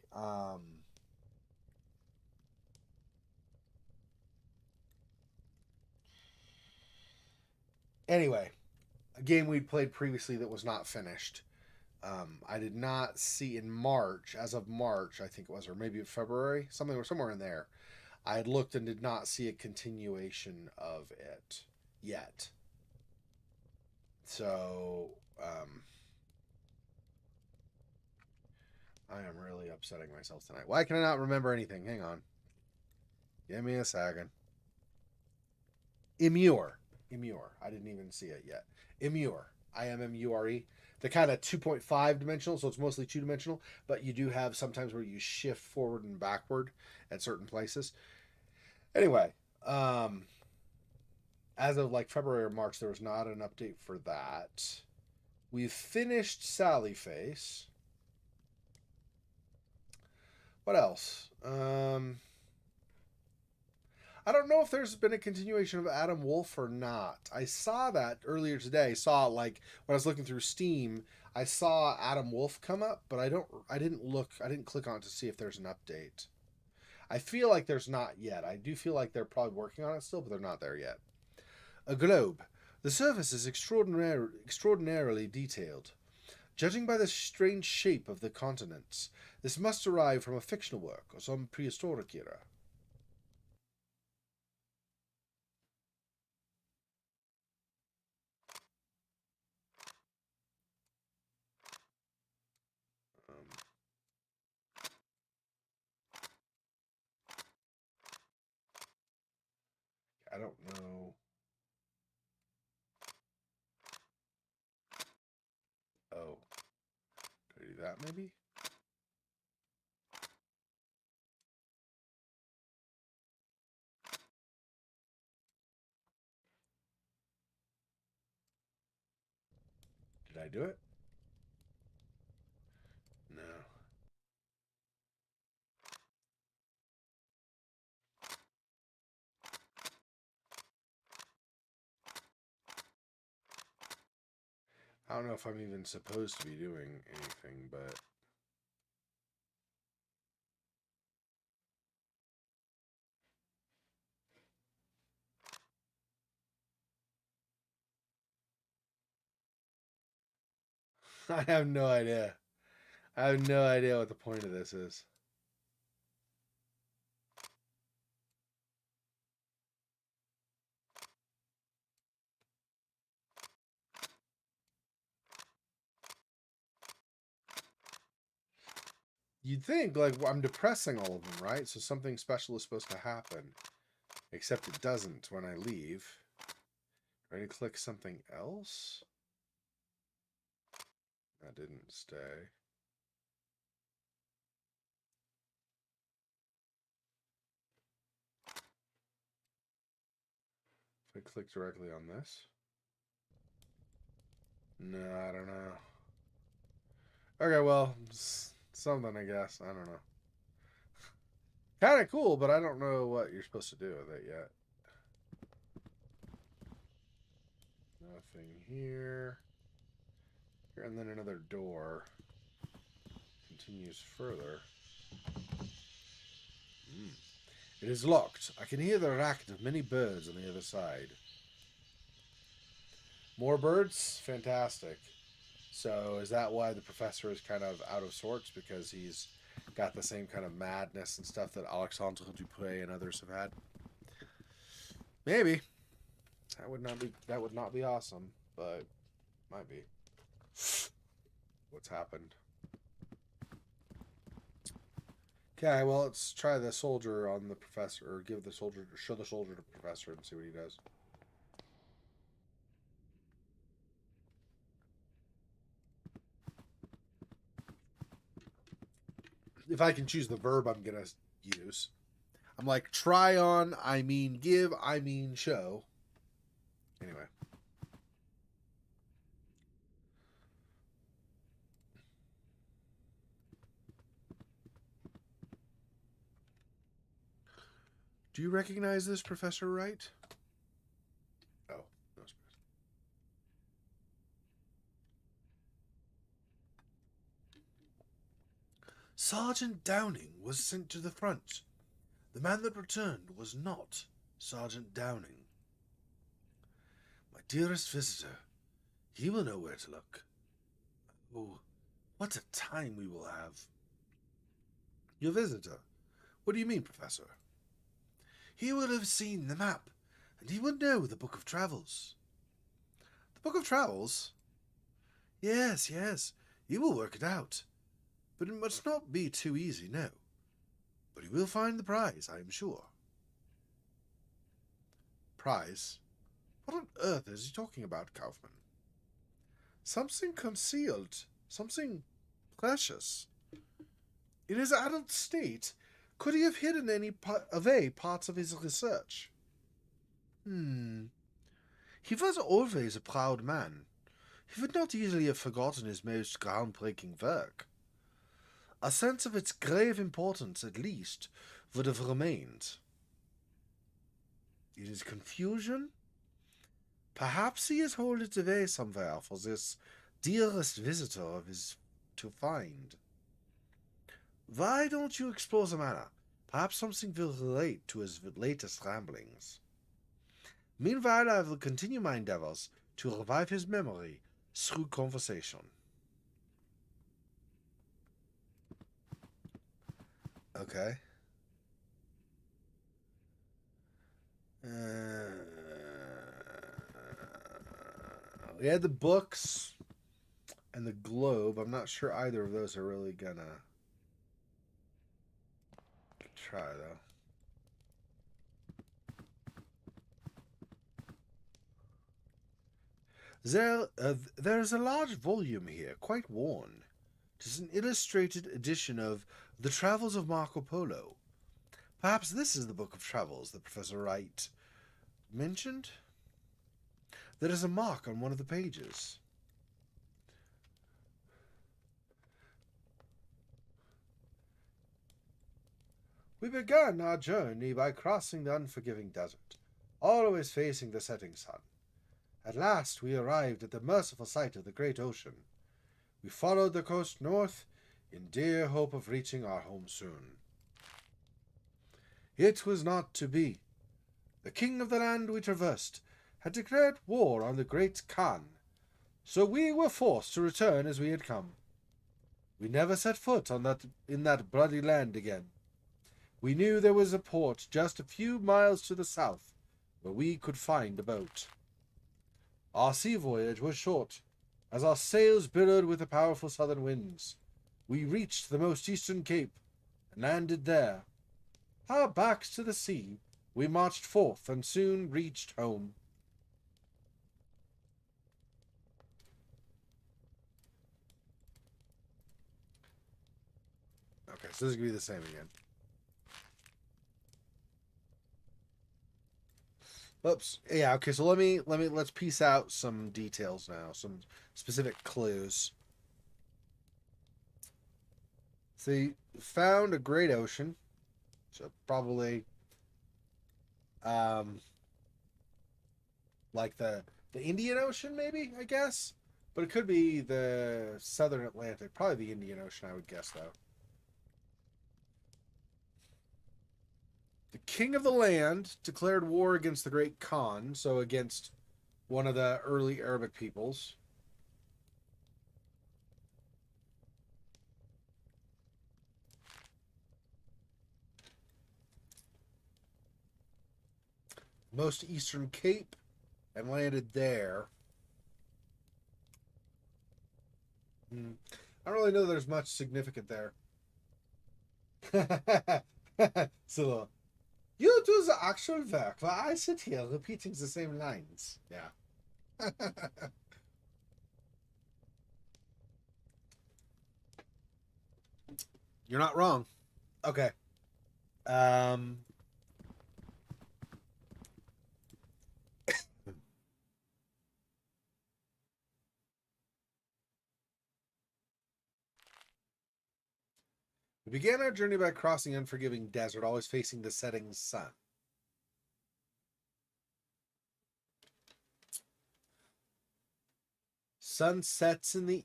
Anyway, a game we'd played previously that was not finished. I did not see in March, as of March, I think it was, or maybe February, somewhere in there. I had looked and did not see a continuation of it yet. So, I am really upsetting myself tonight. Why can I not remember anything? Hang on. Give me a second. Immure. Immure. I didn't even see it yet. Immure. Immure. The kind of 2.5 dimensional, so it's mostly two dimensional, but you do have sometimes where you shift forward and backward at certain places. Anyway, as of like February or March, there was not an update for that. We've finished Sally Face. What else? I don't know if there's been a continuation of Adam Wolf or not. I saw that earlier today. I saw like when I was looking through Steam, I saw Adam Wolf come up, but I didn't click on it to see if there's an update. I feel like there's not yet. I do feel like they're probably working on it still, but they're not there yet. A globe. The surface is extraordinarily detailed. Judging by the strange shape of the continents, this must derive from a fictional work or some prehistoric era. Um, I don't know. Oh, could I do that maybe? Did I do it? No. I don't know if I'm even supposed to be doing anything, but I have no idea. I have no idea what the point of this is. You'd think, like, I'm depressing all of them, right? So something special is supposed to happen. Except it doesn't when I leave. Ready to click something else? That didn't stay. If I click directly on this. No, I don't know. Okay, well, something, I guess. I don't know. Kind of cool, but I don't know what you're supposed to do with it yet. Nothing here. Here, and then another door. Continues further. It is locked. I can hear the racket of many birds on the other side. More birds? Fantastic. So is that why the professor is kind of out of sorts? Because he's got the same kind of madness and stuff that Alexandre Dupre and others have had? Maybe. That would not be awesome, but might be. What's happened? Okay, well, let's try the soldier on the professor, or show the soldier to the professor and see what he does. If I can choose the verb I'm gonna use. I'm like, try on, I mean give, I mean show. Anyway. Do you recognize this, Professor Wright? Oh, no. Sergeant Downing was sent to the front. The man that returned was not Sergeant Downing. My dearest visitor, he will know where to look. Oh, what a time we will have. Your visitor? What do you mean, Professor? He will have seen the map, and he will know the Book of Travels. The Book of Travels? Yes, yes, he will work it out. But it must not be too easy, no. But he will find the prize, I am sure. Prize? What on earth is he talking about, Kaufman? Something concealed. Something precious. In his adult state, could he have hidden any parts of his research? He was always a proud man. He would not easily have forgotten his most groundbreaking work. A sense of its grave importance, at least, would have remained. In his confusion? Perhaps he has hid it away somewhere for this dearest visitor of his to find. Why don't you explore the manor? Perhaps something will relate to his latest ramblings. Meanwhile, I will continue my endeavors to revive his memory through conversation. Okay. We had the books and the globe. I'm not sure either of those are really gonna try, though. There is a large volume here, quite worn. It is an illustrated edition of The Travels of Marco Polo. Perhaps this is the book of travels that Professor Wright mentioned? There is a mark on one of the pages. We began our journey by crossing the unforgiving desert, always facing the setting sun. At last we arrived at the merciful sight of the great ocean. We followed the coast north in dear hope of reaching our home soon. It was not to be. The king of the land we traversed had declared war on the great Khan, so we were forced to return as we had come. We never set foot in that bloody land again. We knew there was a port just a few miles to the south where we could find a boat. Our sea voyage was short, as our sails billowed with the powerful southern winds. We reached the most eastern cape and landed there. Our backs to the sea, we marched forth and soon reached home. Okay, so this is gonna be the same again. Oops. Yeah. Okay. So let's piece out some details now, some specific clues. So you found a great ocean, so probably um like the Indian Ocean, maybe I guess, but it could be the Southern Atlantic, probably the Indian Ocean, I would guess though. The king of the land declared war against the Great Khan, so against one of the early Arabic peoples. Most eastern Cape and landed there. I don't really know there's much significant there. So you do the actual work while I sit here repeating the same lines. Yeah. You're not wrong. Okay. Um we began our journey by crossing unforgiving desert, always facing the setting sun. Sun sets in the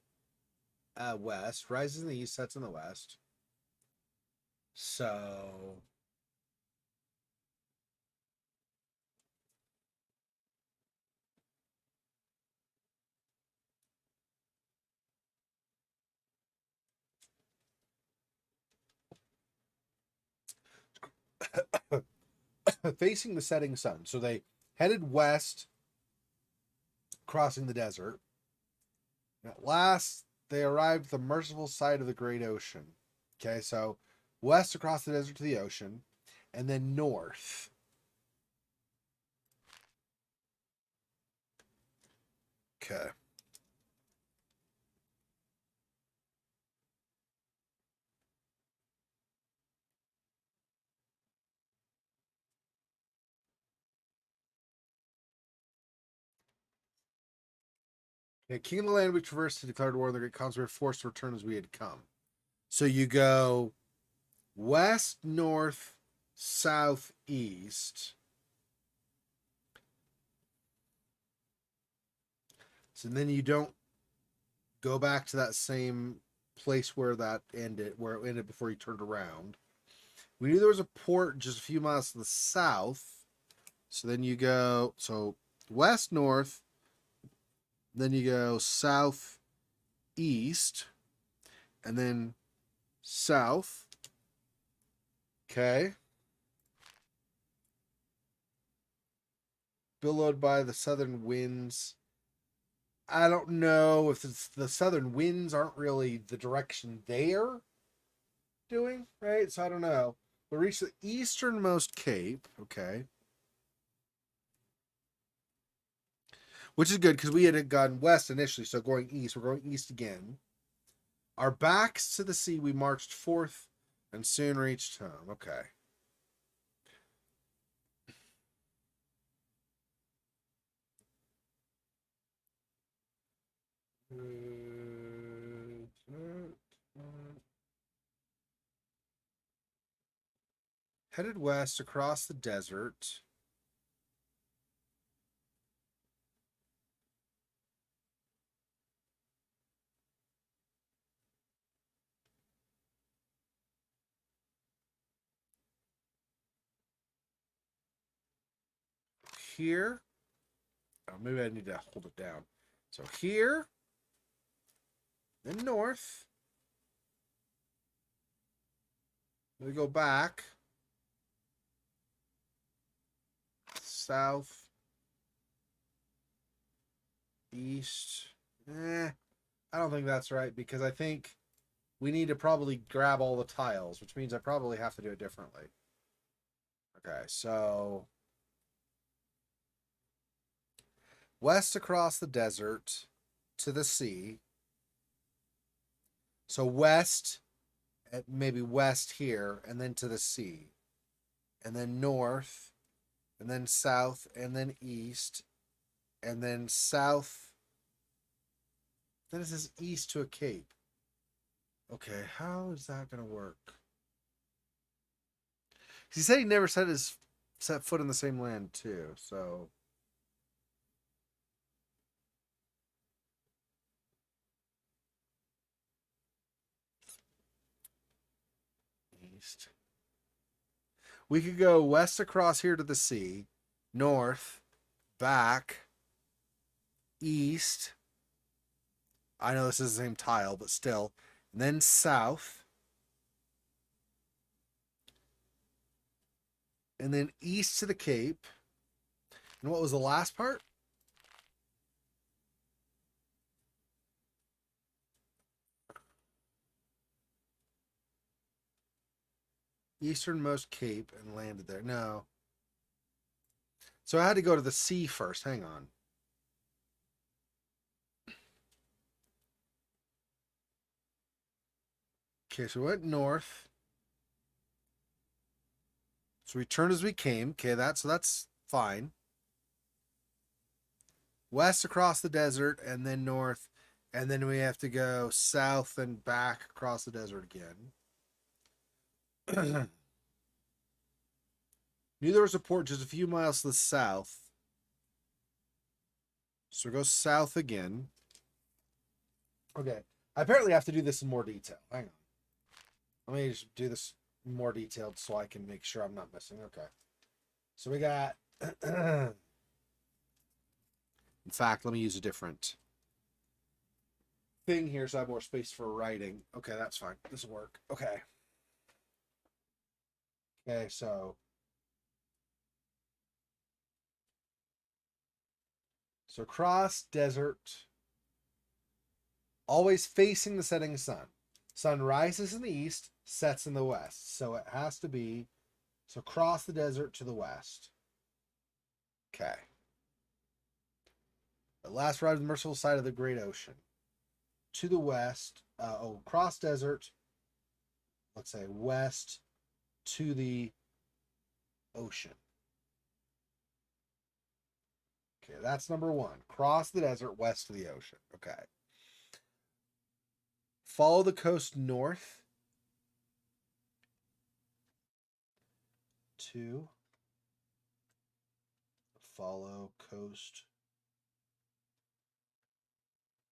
west, rises in the east, sets in the west. So facing the setting sun. So they headed west, crossing the desert. And at last, they arrived at the merciful side of the great ocean. Okay, so west across the desert to the ocean, and then north. Okay. Okay, king of the land we traversed, declared war on the great Khans. We were forced to return as we had come. So you go west, north, south, east. So then you don't go back to that same place where that ended, where it ended before you turned around. We knew there was a port just a few miles to the south. So then you go west, north, then you go south, east, and then south. Okay. Billowed by the southern winds. I don't know if it's the southern winds aren't really the direction they're doing, right? So I don't know. We reached the easternmost cape, okay, which is good because we had gone west initially, so going east, we're going east again. Our backs to the sea, we marched forth and soon reached home. Okay. Headed west across the desert. Here. Oh, maybe I need to hold it down. So here, then north. We go back. South. East. I don't think that's right because I think we need to probably grab all the tiles, which means I probably have to do it differently. Okay, so west across the desert to the sea. So west, maybe west here, and then to the sea. And then north, and then south, and then east, and then south. Then it says east to a cape. Okay, how is that going to work? He said he never set foot in the same land too, so east. We could go west across here to the sea, north, back, east. I know this is the same tile, but still. And then south. And then east to the Cape. And what was the last part? Easternmost Cape and landed there. No. So I had to go to the sea first. Hang on. Okay, so we went north. So we turned as we came. Okay, that's fine. West across the desert and then north, and then we have to go south and back across the desert again. Knew there was a port just a few miles to the south. So go south again. Okay. I apparently have to do this in more detail. Hang on. Let me just do this more detailed so I can make sure I'm not missing. Okay. So we got. In fact, let me use a different thing here so I have more space for writing. Okay, that's fine. This will work. Okay. Okay, so. So cross desert, always facing the setting sun. Sun rises in the east, sets in the west. So it has to be, so cross the desert to the west. Okay. At last arrived the merciful side of the great ocean. To the west, cross desert, let's say west to the ocean. Okay, that's number one. Cross the desert west to the ocean. Okay. Follow the coast north. 2. Follow coast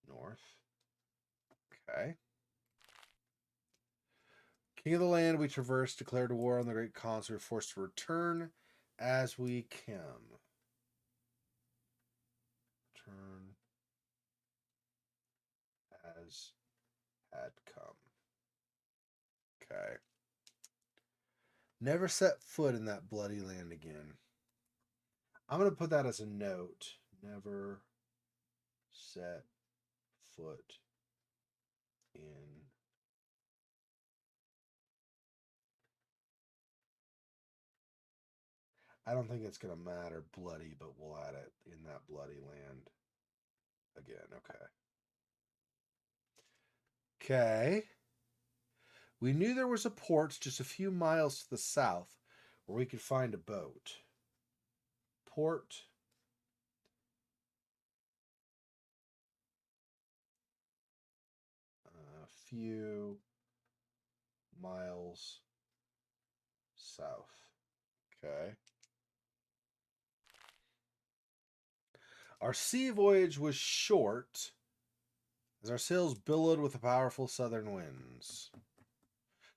north. Okay. King of the land we traverse declared war on the great cons. We are forced to return as we can. Return as had come. Okay. Never set foot in that bloody land again. I'm going to put that as a note. Never set foot in. I don't think it's going to matter bloody, but we'll add it in that bloody land again. Okay. Okay. We knew there was a port just a few miles to the south where we could find a boat. Port. A few miles south. Okay. Our sea voyage was short as our sails billowed with the powerful southern winds.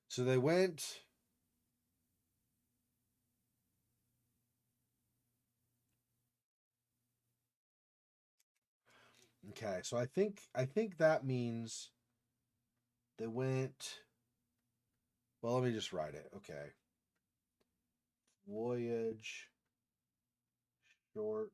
So they went okay, so I think that means they went well, let me just write it. Okay. Voyage short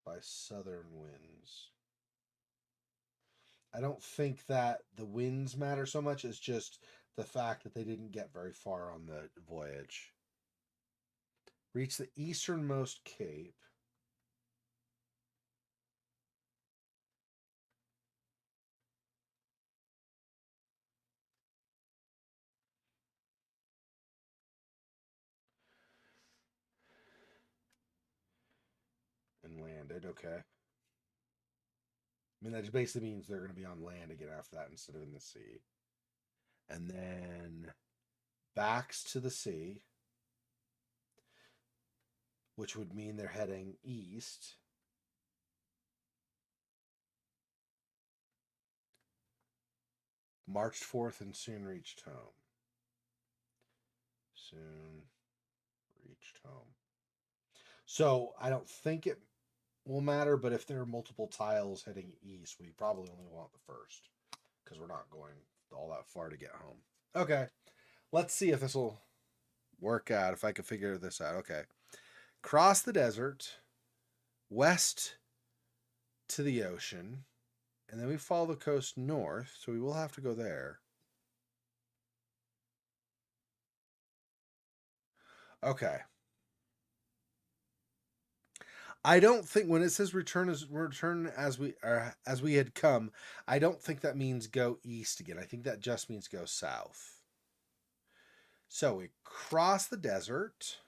by southern winds. I don't think that the winds matter so much as just the fact that they didn't get very far on the voyage. Reach the easternmost cape. And landed, okay. I mean, that just basically means they're going to be on land again after that instead of in the sea. And then backs to the sea, which would mean they're heading east. Marched forth and soon reached home. Soon reached home. So I don't think it will matter, but if there are multiple tiles heading east, we probably only want the first because we're not going all that far to get home. Okay, let's see if this will work out, if I can figure this out. Okay. Cross the desert, west to the ocean, and then we follow the coast north, so we will have to go there. Okay. I don't think when it says return as we had come, I don't think that means go east again. I think that just means go south. So we cross the desert,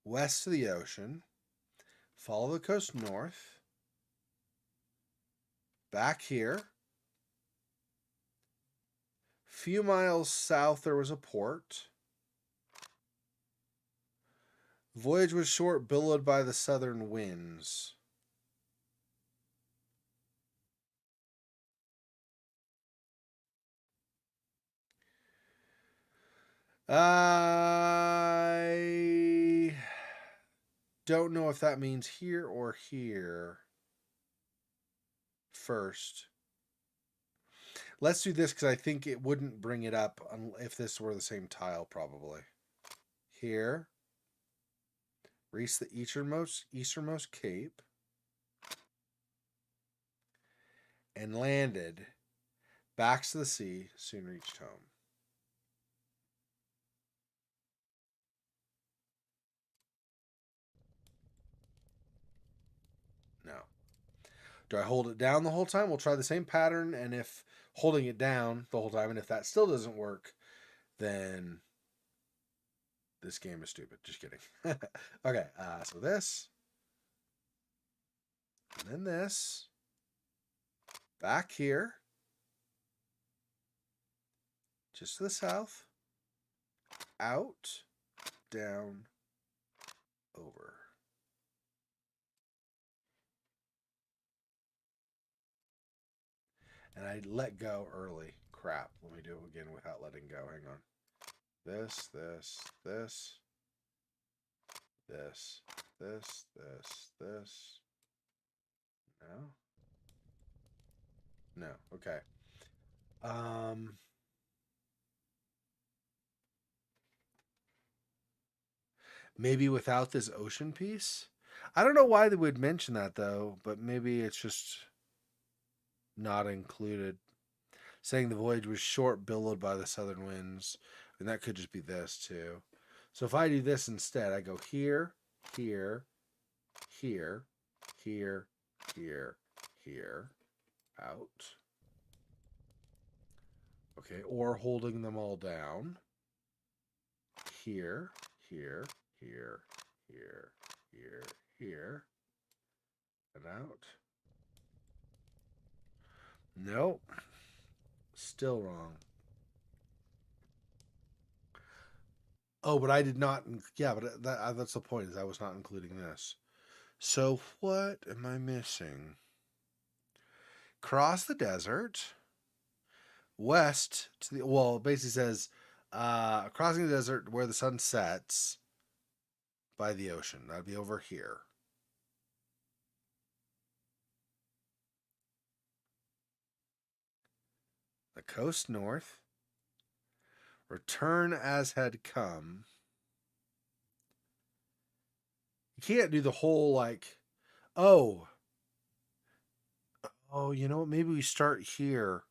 west to the ocean, follow the coast north, back here. Few miles south there was a port. Voyage was short, billowed by the southern winds. I don't know if that means here or here first. Let's do this because I think it wouldn't bring it up if this were the same tile, probably. Here. Reach the easternmost cape. And landed. Backs to the sea, soon reached home. No. Do I hold it down the whole time? We'll try the same pattern, and if holding it down the whole time, and if that still doesn't work, then this game is stupid. Just kidding. Okay, so this, and then this, back here, just to the south, out, down, over. And I let go early. Crap. Let me do it again without letting go. Hang on. This, this, this, this, this, this, this. No? No. Okay. Maybe without this ocean piece? I don't know why they would mention that though, but maybe it's just not included. Saying the voyage was short, billowed by the southern winds. And that could just be this too. So if I do this instead, I go here, here, here, here, here, here, out. Okay, or holding them all down. Here, here, here, here, here, here, and out. Nope. Still wrong. Oh, but I did not. Yeah, but that's the point. Is I was not including this. So what am I missing? Cross the desert, west to the well. It basically says crossing the desert where the sun sets by the ocean. That'd be over here. The coast north. Return as had come. You can't do the whole like, oh, oh, you know what? Maybe we start here,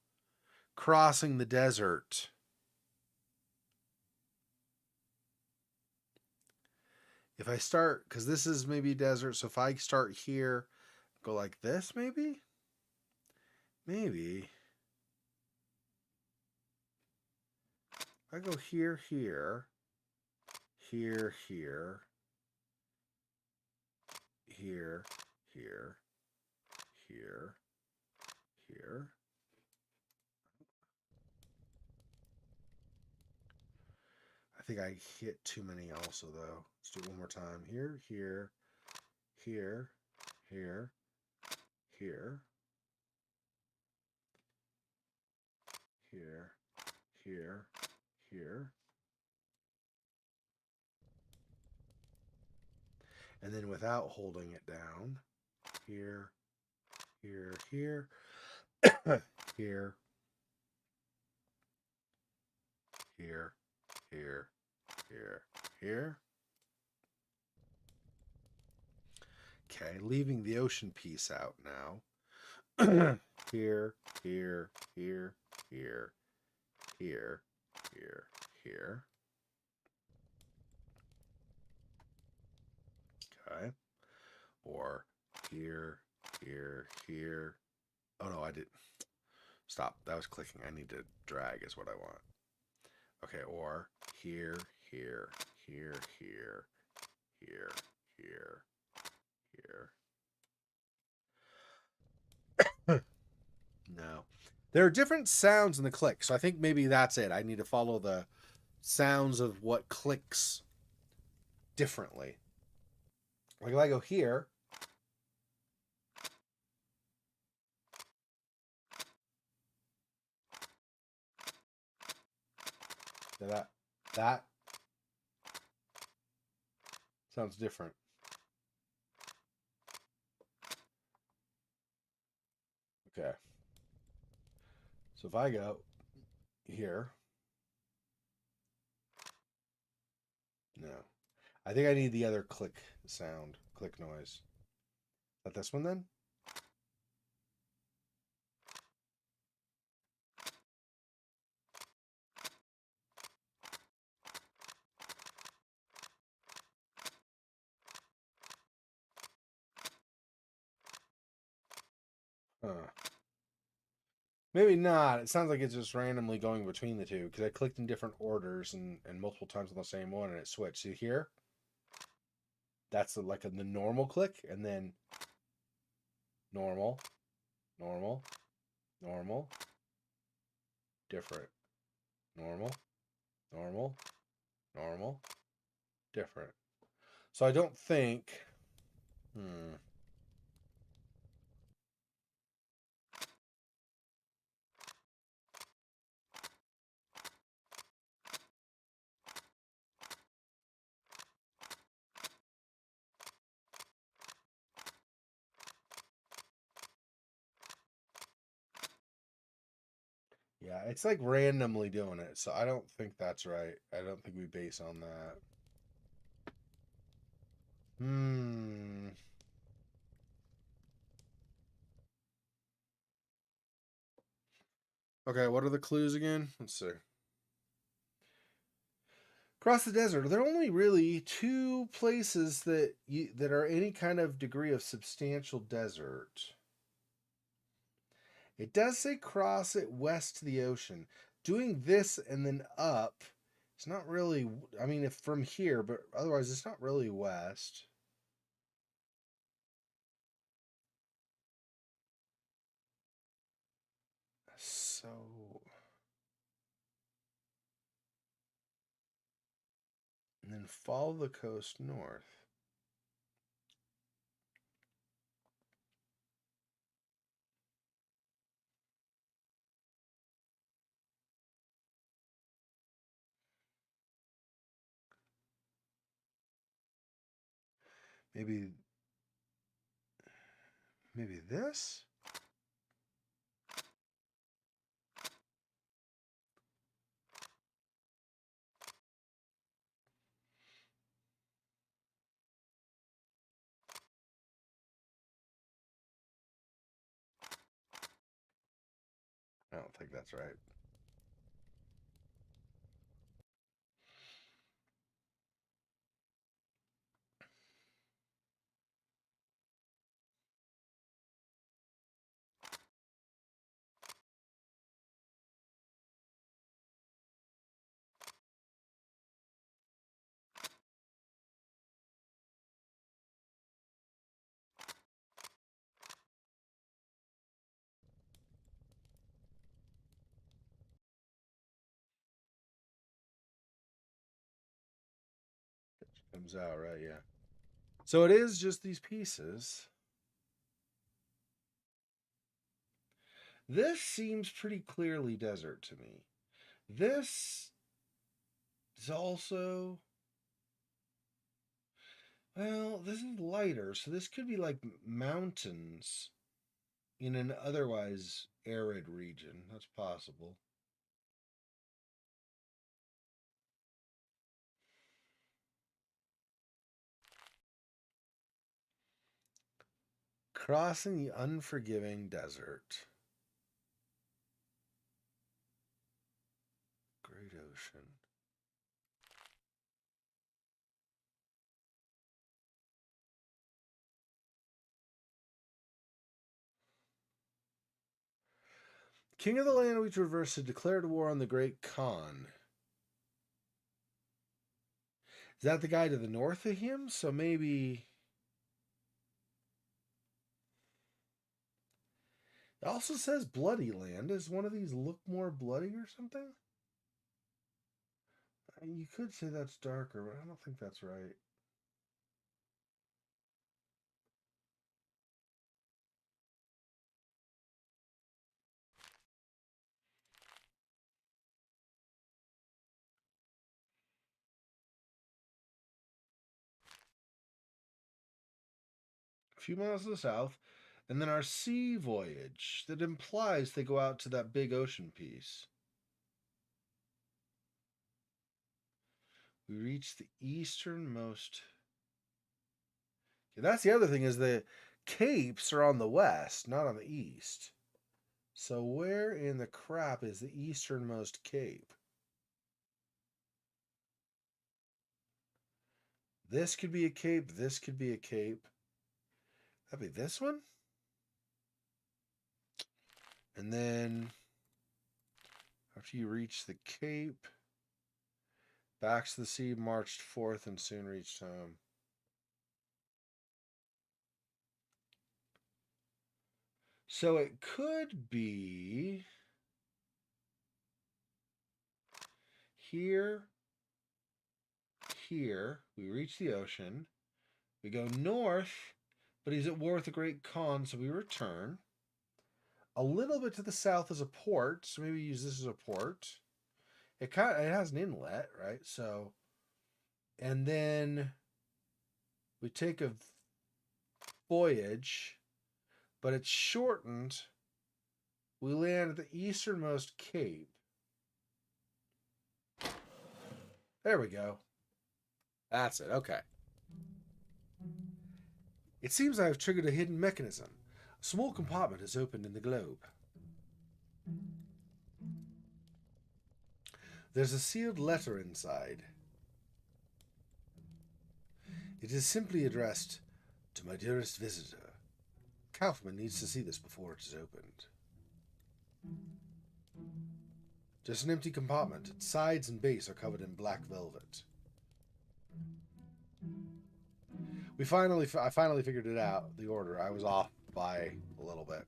crossing the desert. If I start, because this is maybe desert, so if I start here, go like this, maybe? Maybe. I go here, here, here, here, here, here, here, here. I think I hit too many also, though. Let's do it one more time. Here, here, here, here, here, here, here, here. And then without holding it down, here, here, here, here, here, here, here, here. Okay, leaving the ocean piece out now. Here, here, here, here, here, here, here. Okay. Or here, here, here. Oh no, I did. Stop. That was clicking. I need to drag is what I want. Okay, or here, here, here, here, here, here, here. No. There are different sounds in the click, so I think maybe that's it. I need to follow the sounds of what clicks differently. Like if I go here, that sounds different. Okay. So if I go here, no. I think I need the other click sound, click noise. Is that this one then? Huh. Maybe not. It sounds like it's just randomly going between the two because I clicked in different orders and multiple times on the same one and it switched. See here? That's the normal click and then normal, normal, normal, different, normal, normal, normal, different. So I don't think. Hmm. Yeah, it's like randomly doing it. So I don't think that's right. I don't think we base on that. Hmm. Okay, what are the clues again? Let's see. Across the desert, there are only really two places that are any kind of degree of substantial desert. It does say cross it west to the ocean. Doing this and then up, it's not really. I mean, if from here, but otherwise, it's not really west. So, and then follow the coast north. Maybe, maybe this. I don't think that's right. Comes out right, yeah. So it is just these pieces. This seems pretty clearly desert to me. This is also, well, this is lighter, so this could be like mountains in an otherwise arid region. That's possible. Crossing the unforgiving desert. Great ocean. King of the land we traverse had declared war on the Great Khan. Is that the guy to the north of him? So maybe. It also says bloody land. Does one of these look more bloody or something? You could say that's darker, but I don't think that's right. A few miles to the south, and then our sea voyage that implies they go out to that big ocean piece. We reach the easternmost. Yeah, that's the other thing is the capes are on the west, not on the east. So where in the crap is the easternmost cape? This could be a cape. This could be a cape. That'd be this one. And then after you reach the cape, back to the sea, marched forth and soon reached home. So it could be here, here. We reach the ocean. We go north, but he's at war with the Great Khan, so we return. A little bit to the south is a port, so maybe use this as a port. It has an inlet, right? So, and then we take a voyage, but it's shortened. We land at the easternmost cape. There we go. That's it. Okay. It seems I have triggered a hidden mechanism. A small compartment has opened in the globe. There's a sealed letter inside. It is simply addressed to my dearest visitor. Kaufman needs to see this before it is opened. Just an empty compartment. Its sides and base are covered in black velvet. I finally figured it out, the order. I was off by a little bit.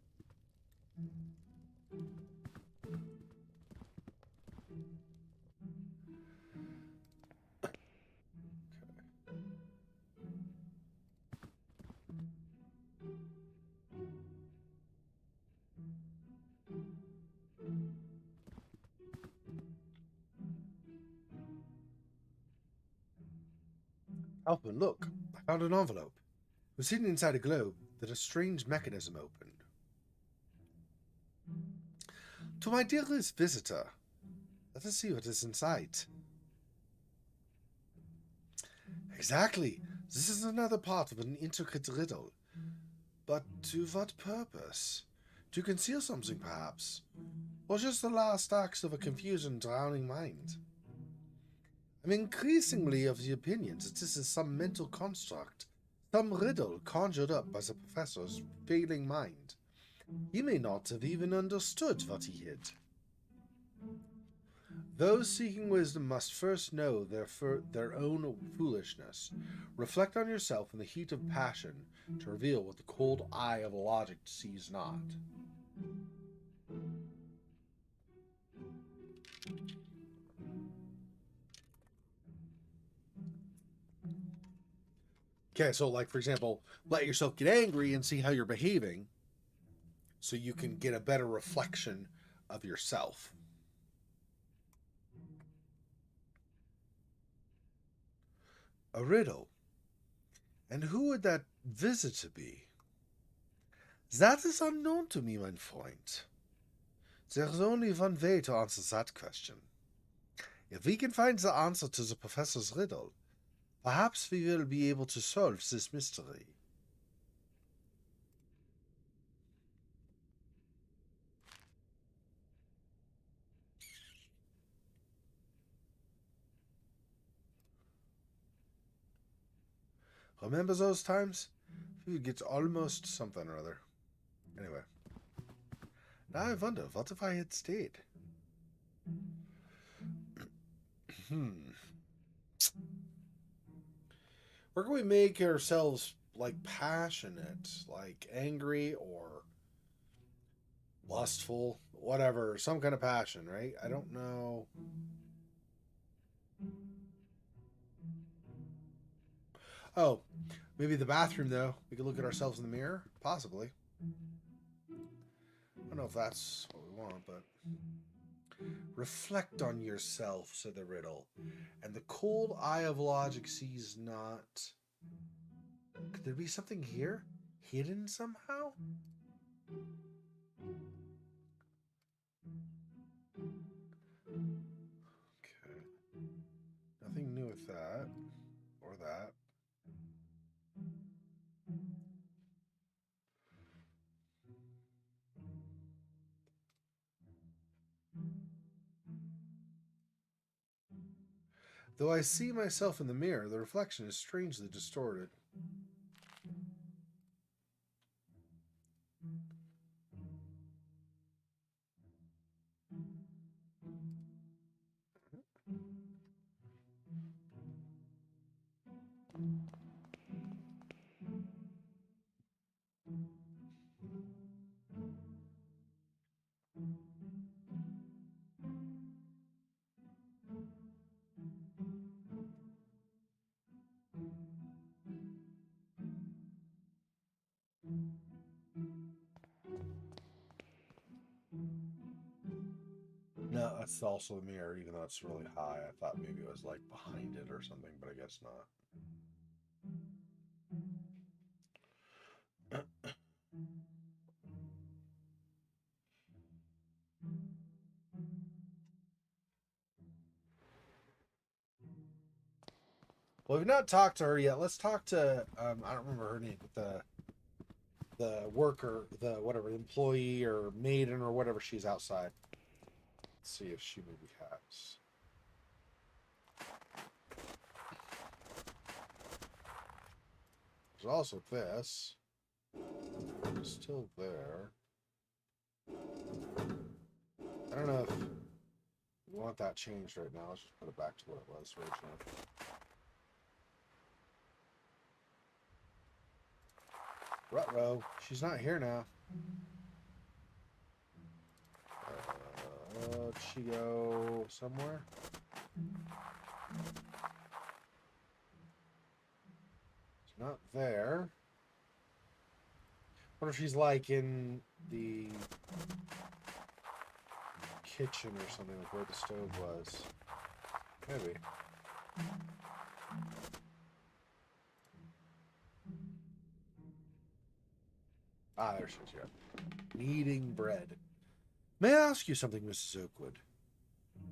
Alpin, look. I found an envelope. It was hidden inside a globe that a strange mechanism opened. To my dearest visitor. Let us see what is inside. Exactly. This is another part of an intricate riddle. But to what purpose? To conceal something, perhaps? Or just the last acts of a confused and drowning mind? I'm increasingly of the opinion that this is some mental construct, some riddle conjured up by the professor's failing mind. He may not have even understood what he hid. Those seeking wisdom must first know their own foolishness. Reflect on yourself in the heat of passion to reveal what the cold eye of logic sees not. Okay, so like for example, let yourself get angry and see how you're behaving so you can get a better reflection of yourself. A riddle. And who would that visitor be? That is unknown to me, mein Freund. There's only one way to answer that question. If we can find the answer to the professor's riddle, perhaps we will be able to solve this mystery. Remember those times? We get almost something or other. Anyway. Now I wonder, what if I had stayed? Where can we make ourselves, like, passionate? Like, angry or lustful? Whatever. Some kind of passion, right? I don't know. Oh, maybe the bathroom, though. We could look at ourselves in the mirror? Possibly. I don't know if that's what we want, but... Reflect on yourself, said the riddle, and the cold eye of logic sees not. Could there be something here? Hidden somehow? Okay. Nothing new with that. Or that. Though I see myself in the mirror, the reflection is strangely distorted. No, that's also the mirror, even though it's really high. I thought maybe it was like behind it or something, but I guess not. Well, we've not talked to her yet. Let's talk to I don't remember her name, but the worker, the whatever, employee or maiden or whatever she's outside. Let's see if she maybe has. There's also this. It's still there. I don't know if we want that changed right now. Let's just put it back to what it was originally. Ruh-roh. She's not here now. Did she go somewhere? She's not there. What if she's like in the kitchen or something, like where the stove was? Maybe. Ah, there she is. Yeah. Kneading bread. May I ask you something, Mrs. Oakwood?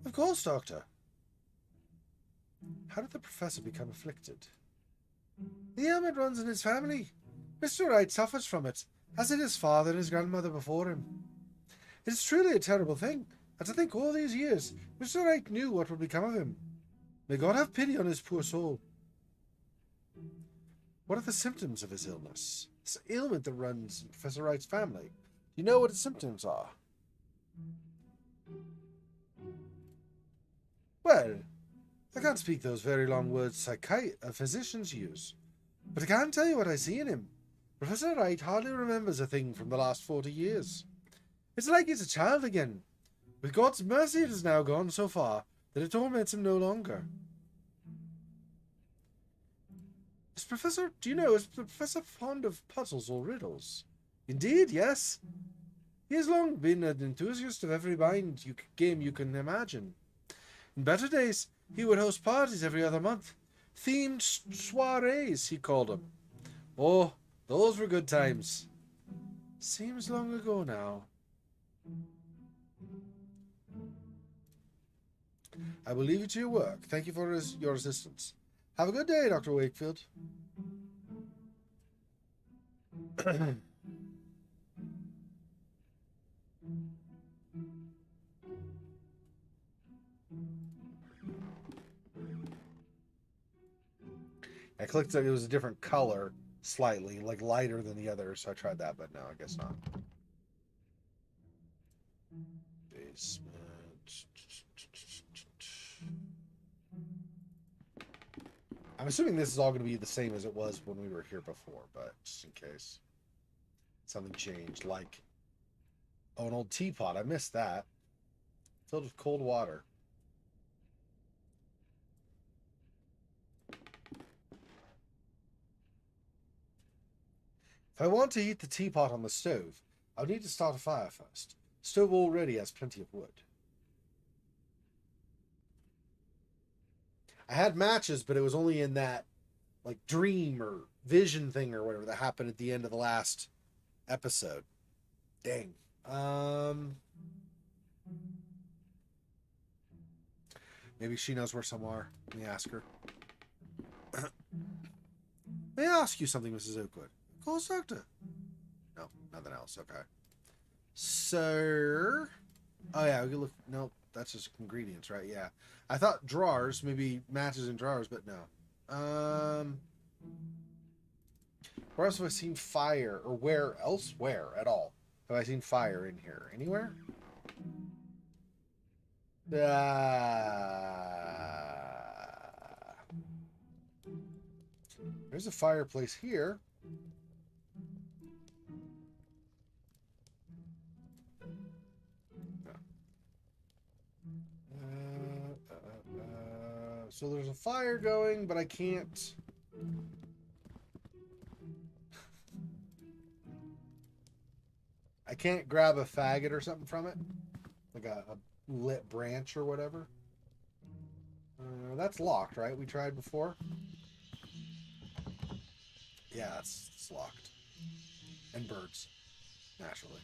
Of course, Doctor. How did the professor become afflicted? The ailment runs in his family. Mr. Wright suffers from it, as did his father and his grandmother before him. It is truly a terrible thing, and to think all these years, Mr. Wright knew what would become of him. May God have pity on his poor soul. What are the symptoms of his illness? This ailment that runs in Professor Wright's family. Do you know what its symptoms are? Well, I can't speak those very long words physicians use, but I can tell you what I see in him. Professor Wright hardly remembers a thing from the last 40 years. It's like he's a child again. With God's mercy, it has now gone so far that it torments him no longer. Is the Professor fond of puzzles or riddles? Indeed, yes. He has long been an enthusiast of every game you can imagine. In better days, he would host parties every other month. Themed soirees, he called them. Oh, those were good times. Seems long ago now. I will leave you to your work. Thank you for your assistance. Have a good day, Dr. Wakefield. I clicked that it was a different color, slightly, like lighter than the others, so I tried that, but no, I guess not. Basement. I'm assuming this is all going to be the same as it was when we were here before, but just in case something changed, like, oh, an old teapot. I missed that. Filled with cold water. If I want to heat the teapot on the stove, I'll need to start a fire first. The stove already has plenty of wood. I had matches, but it was only in that, like, dream or vision thing or whatever that happened at the end of the last episode. Dang. Maybe she knows where some are. Let me ask her. May I ask you something, Mrs. Oakwood? Of course, Doctor. No, nothing else. Okay. Sir. Oh, yeah. We can look. Nope. That's just ingredients, right? Yeah. I thought drawers, maybe matches in drawers, but no. Where else have I seen fire? Or where elsewhere at all have I seen fire in here? Anywhere? There's a fireplace here. So there's a fire going, but I can't. I can't grab a faggot or something from it, like a lit branch or whatever. That's locked, right? We tried before. Yeah, it's locked. And birds, naturally.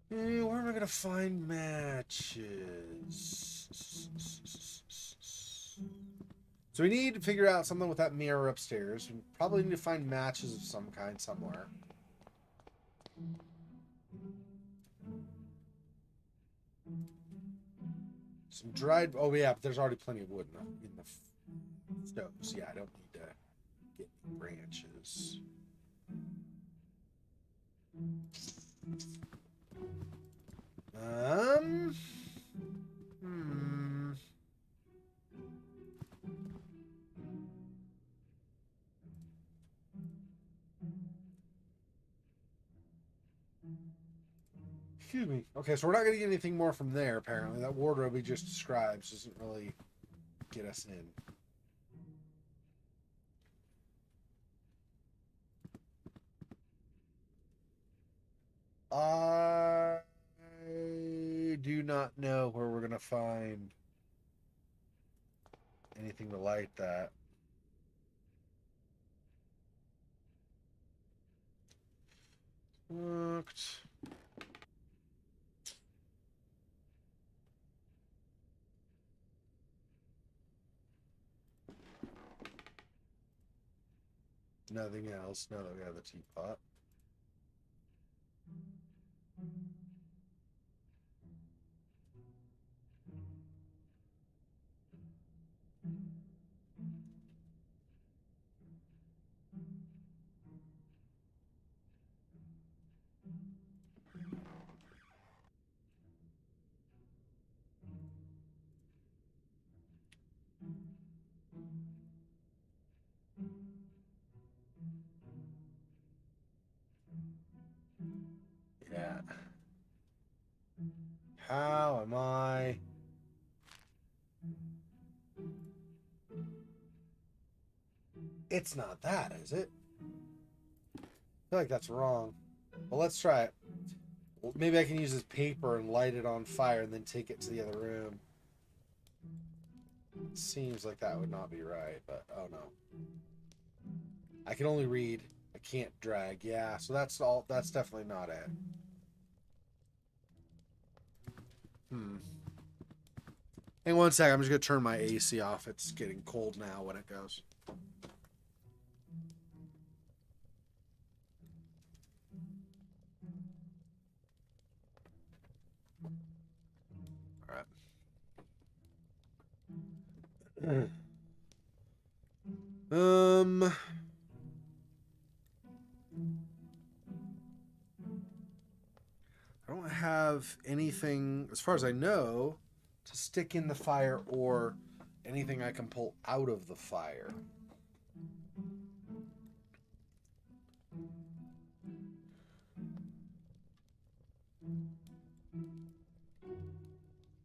Where am I gonna find matches? So we need to figure out something with that mirror upstairs. We probably need to find matches of some kind somewhere. Some dried... Oh, yeah, but there's already plenty of wood in the stoves. Yeah, I don't need to get branches. Excuse me. Okay, so we're not going to get anything more from there, apparently. That wardrobe he just describes doesn't really get us in. I do not know where we're going to find anything to light that. Looked. nothing else now that we have the teapot. Yeah. How am I? It's not that, is it? I feel like that's wrong. Well, let's try it. Well, maybe I can use this paper and light it on fire and then take it to the other room. It seems like that would not be right, but oh no. I can only read. I can't drag. Yeah, so that's all. That's definitely not it. Hang on one sec. I'm just going to turn my AC off. It's getting cold now when it goes. All right. I don't have anything, as far as I know, to stick in the fire or anything I can pull out of the fire.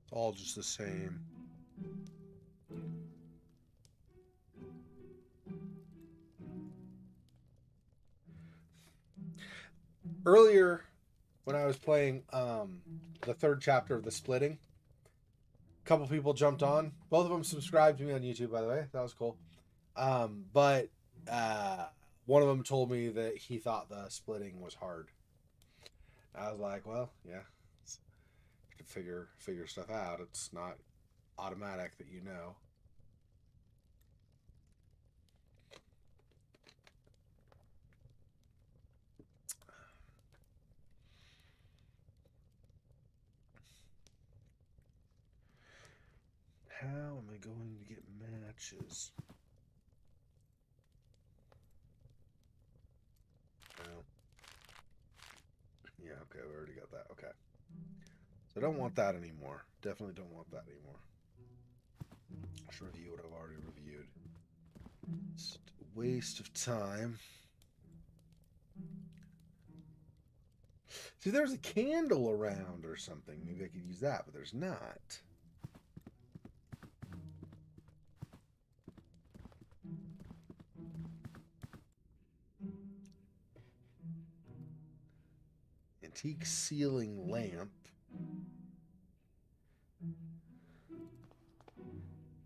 It's all just the same. Earlier, when I was playing the third chapter of The Splitting, a couple people jumped on. Both of them subscribed to me on YouTube, by the way. That was cool. But one of them told me that he thought the splitting was hard. I was like, well, yeah, you can figure stuff out. It's not automatic that you know. How am I going to get matches? No. Yeah, okay, we already got that. Okay. So I don't want that anymore. Definitely don't want that anymore. Let's review what I've already reviewed. It's a waste of time. See, there's a candle around or something. Maybe I could use that, but there's not. Antique ceiling lamp.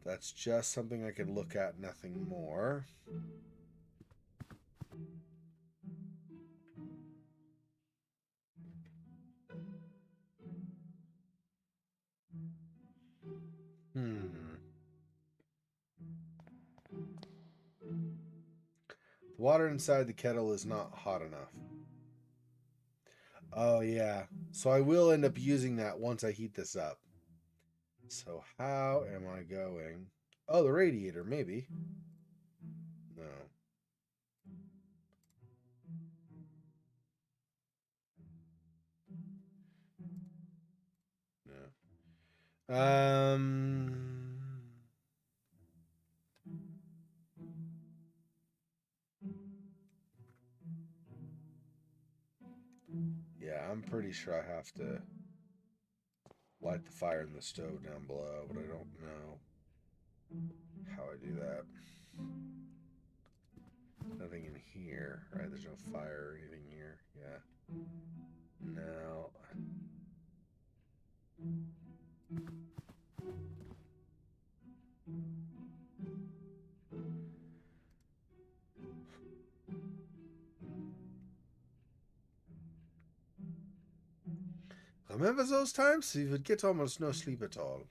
That's just something I can look at, nothing more. The water inside the kettle is not hot enough. Oh, yeah. So I will end up using that once I heat this up. So how am I going? Oh, the radiator, maybe. No. No. Yeah, I'm pretty sure I have to light the fire in the stove down below, but I don't know how I do that. Nothing in here, right? There's no fire or anything here. Yeah. No. Remember those times? You would get almost no sleep at all.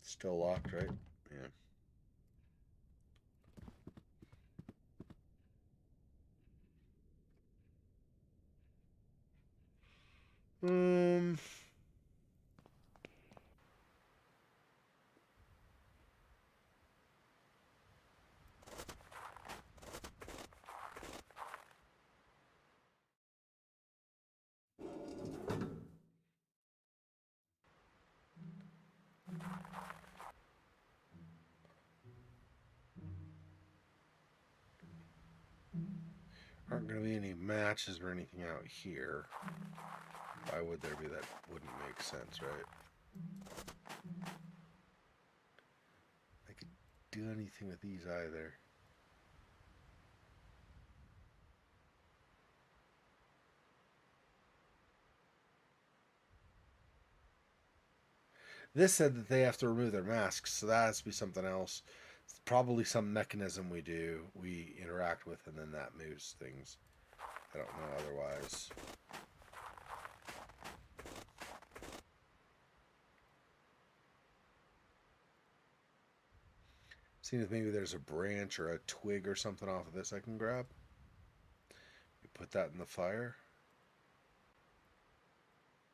Still locked, right? Yeah. Um. Aren't going to be any matches or anything out here. Why would there be? That wouldn't make sense, right? I could do anything with these either. This said that they have to remove their masks, so that has to be something else. It's probably some mechanism we interact with, and then that moves things. I don't know otherwise. Seeing if maybe there's a branch or a twig or something off of this I can grab. You put that in the fire.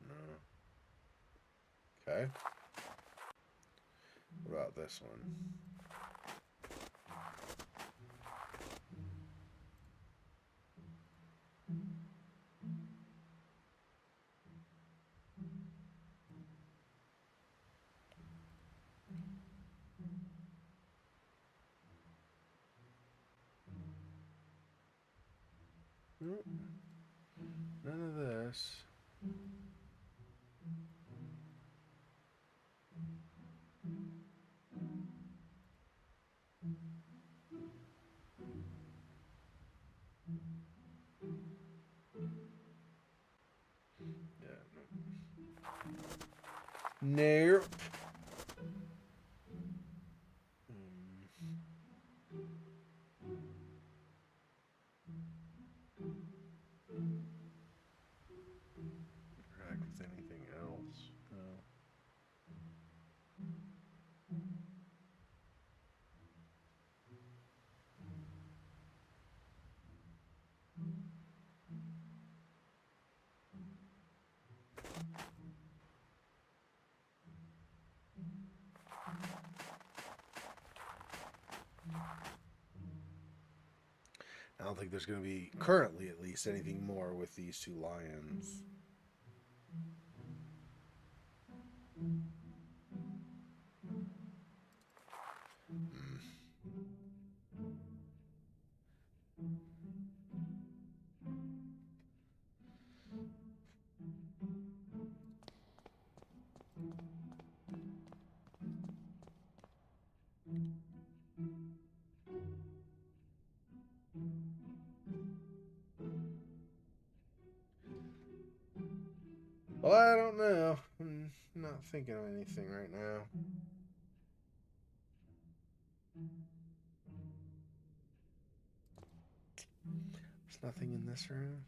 No. Okay. What about this one? Nope. None of this. Yeah. Nope. Interact with anything else? No. I don't think there's going to be, currently at least, anything more with these two lions. Mm. Well, I don't know. I'm not thinking of anything right now. There's nothing in this room.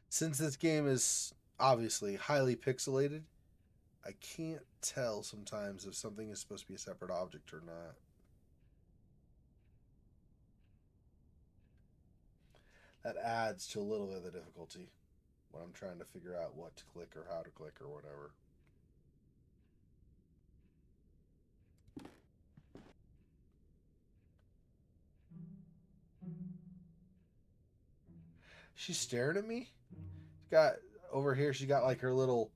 Since this game is obviously highly pixelated, I can't tell sometimes if something is supposed to be a separate object or not. That adds to a little bit of the difficulty when I'm trying to figure out what to click or how to click or whatever. She's staring at me. She's got over here. She got like her little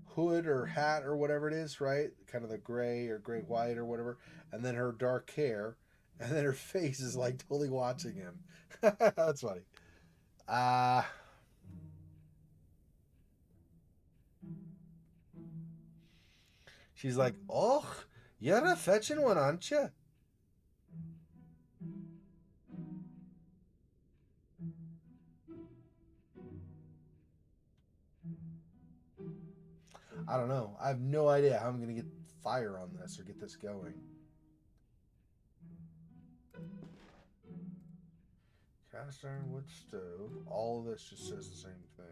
hood or hat or whatever it is, right? Kind of the gray or gray white or whatever, and then her dark hair, and then her face is like totally watching him. That's funny. Uh she's like, "Oh, you're a fetching one, aren't you?" I don't know. I have no idea how I'm gonna get fire on this or get this going. Cast iron wood stove. All of this just says the same thing.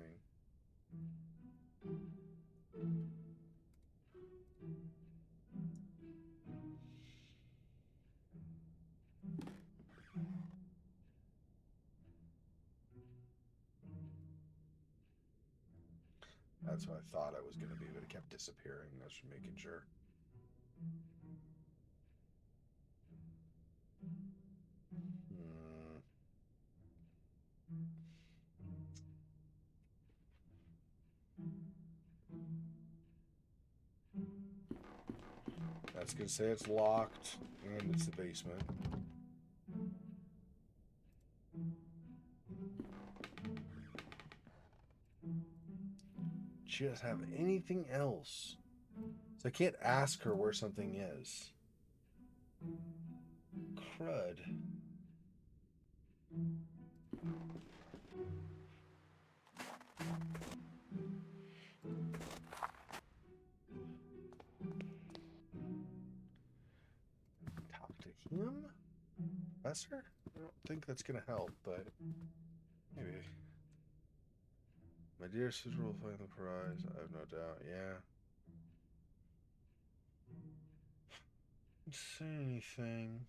That's what I thought I was going to be, but it kept disappearing. I was just making sure. That's going to say it's locked, and it's the basement. She doesn't have anything else. So I can't ask her where something is. Crud. Talk to him? Professor? I don't think that's going to help, but maybe. My dear sister will find the prize. I have no doubt. Yeah. Didn't say anything.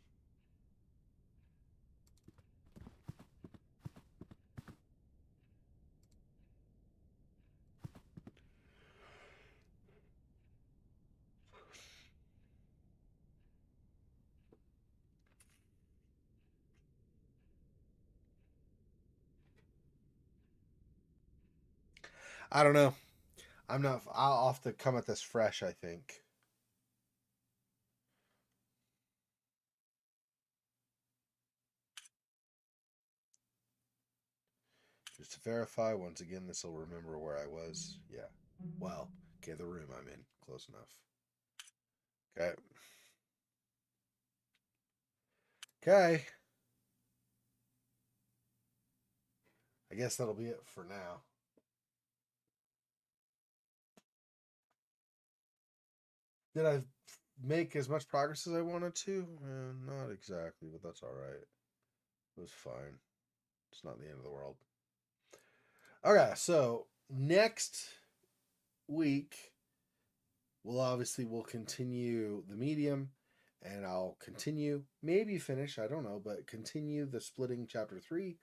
I don't know. I'll have to come at this fresh, I think. Just to verify, once again, this will remember where I was. Yeah. Well, okay, the room I'm in. Close enough. Okay. Okay. I guess that'll be it for now. Did I make as much progress as I wanted to? Not exactly, but that's all right. It was fine. It's not the end of the world. Okay, so next week, we'll continue the medium, and I'll continue, maybe finish, I don't know, but continue the splitting chapter 3,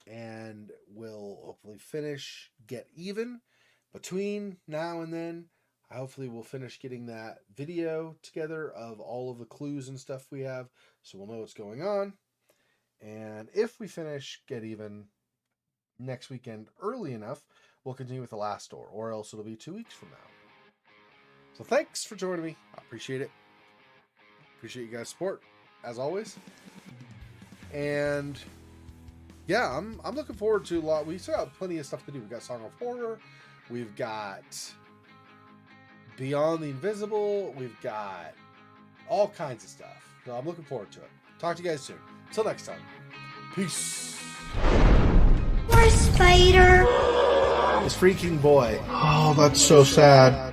and we'll hopefully finish Get Even. Between now and then, hopefully we'll finish getting that video together of all of the clues and stuff we have, so we'll know what's going on. And if we finish Get Even next weekend early enough, we'll continue with The Last Door, or else it'll be 2 weeks from now. So thanks for joining me. I appreciate it. Appreciate you guys' support, as always. And yeah, I'm looking forward to a lot. We still have plenty of stuff to do. We've got Song of Horror. We've got Beyond the Invisible. We've got all kinds of stuff. So I'm looking forward to it. Talk to you guys soon. Till next time. Peace. Poor spider. This freaking boy. Oh, that's so sad.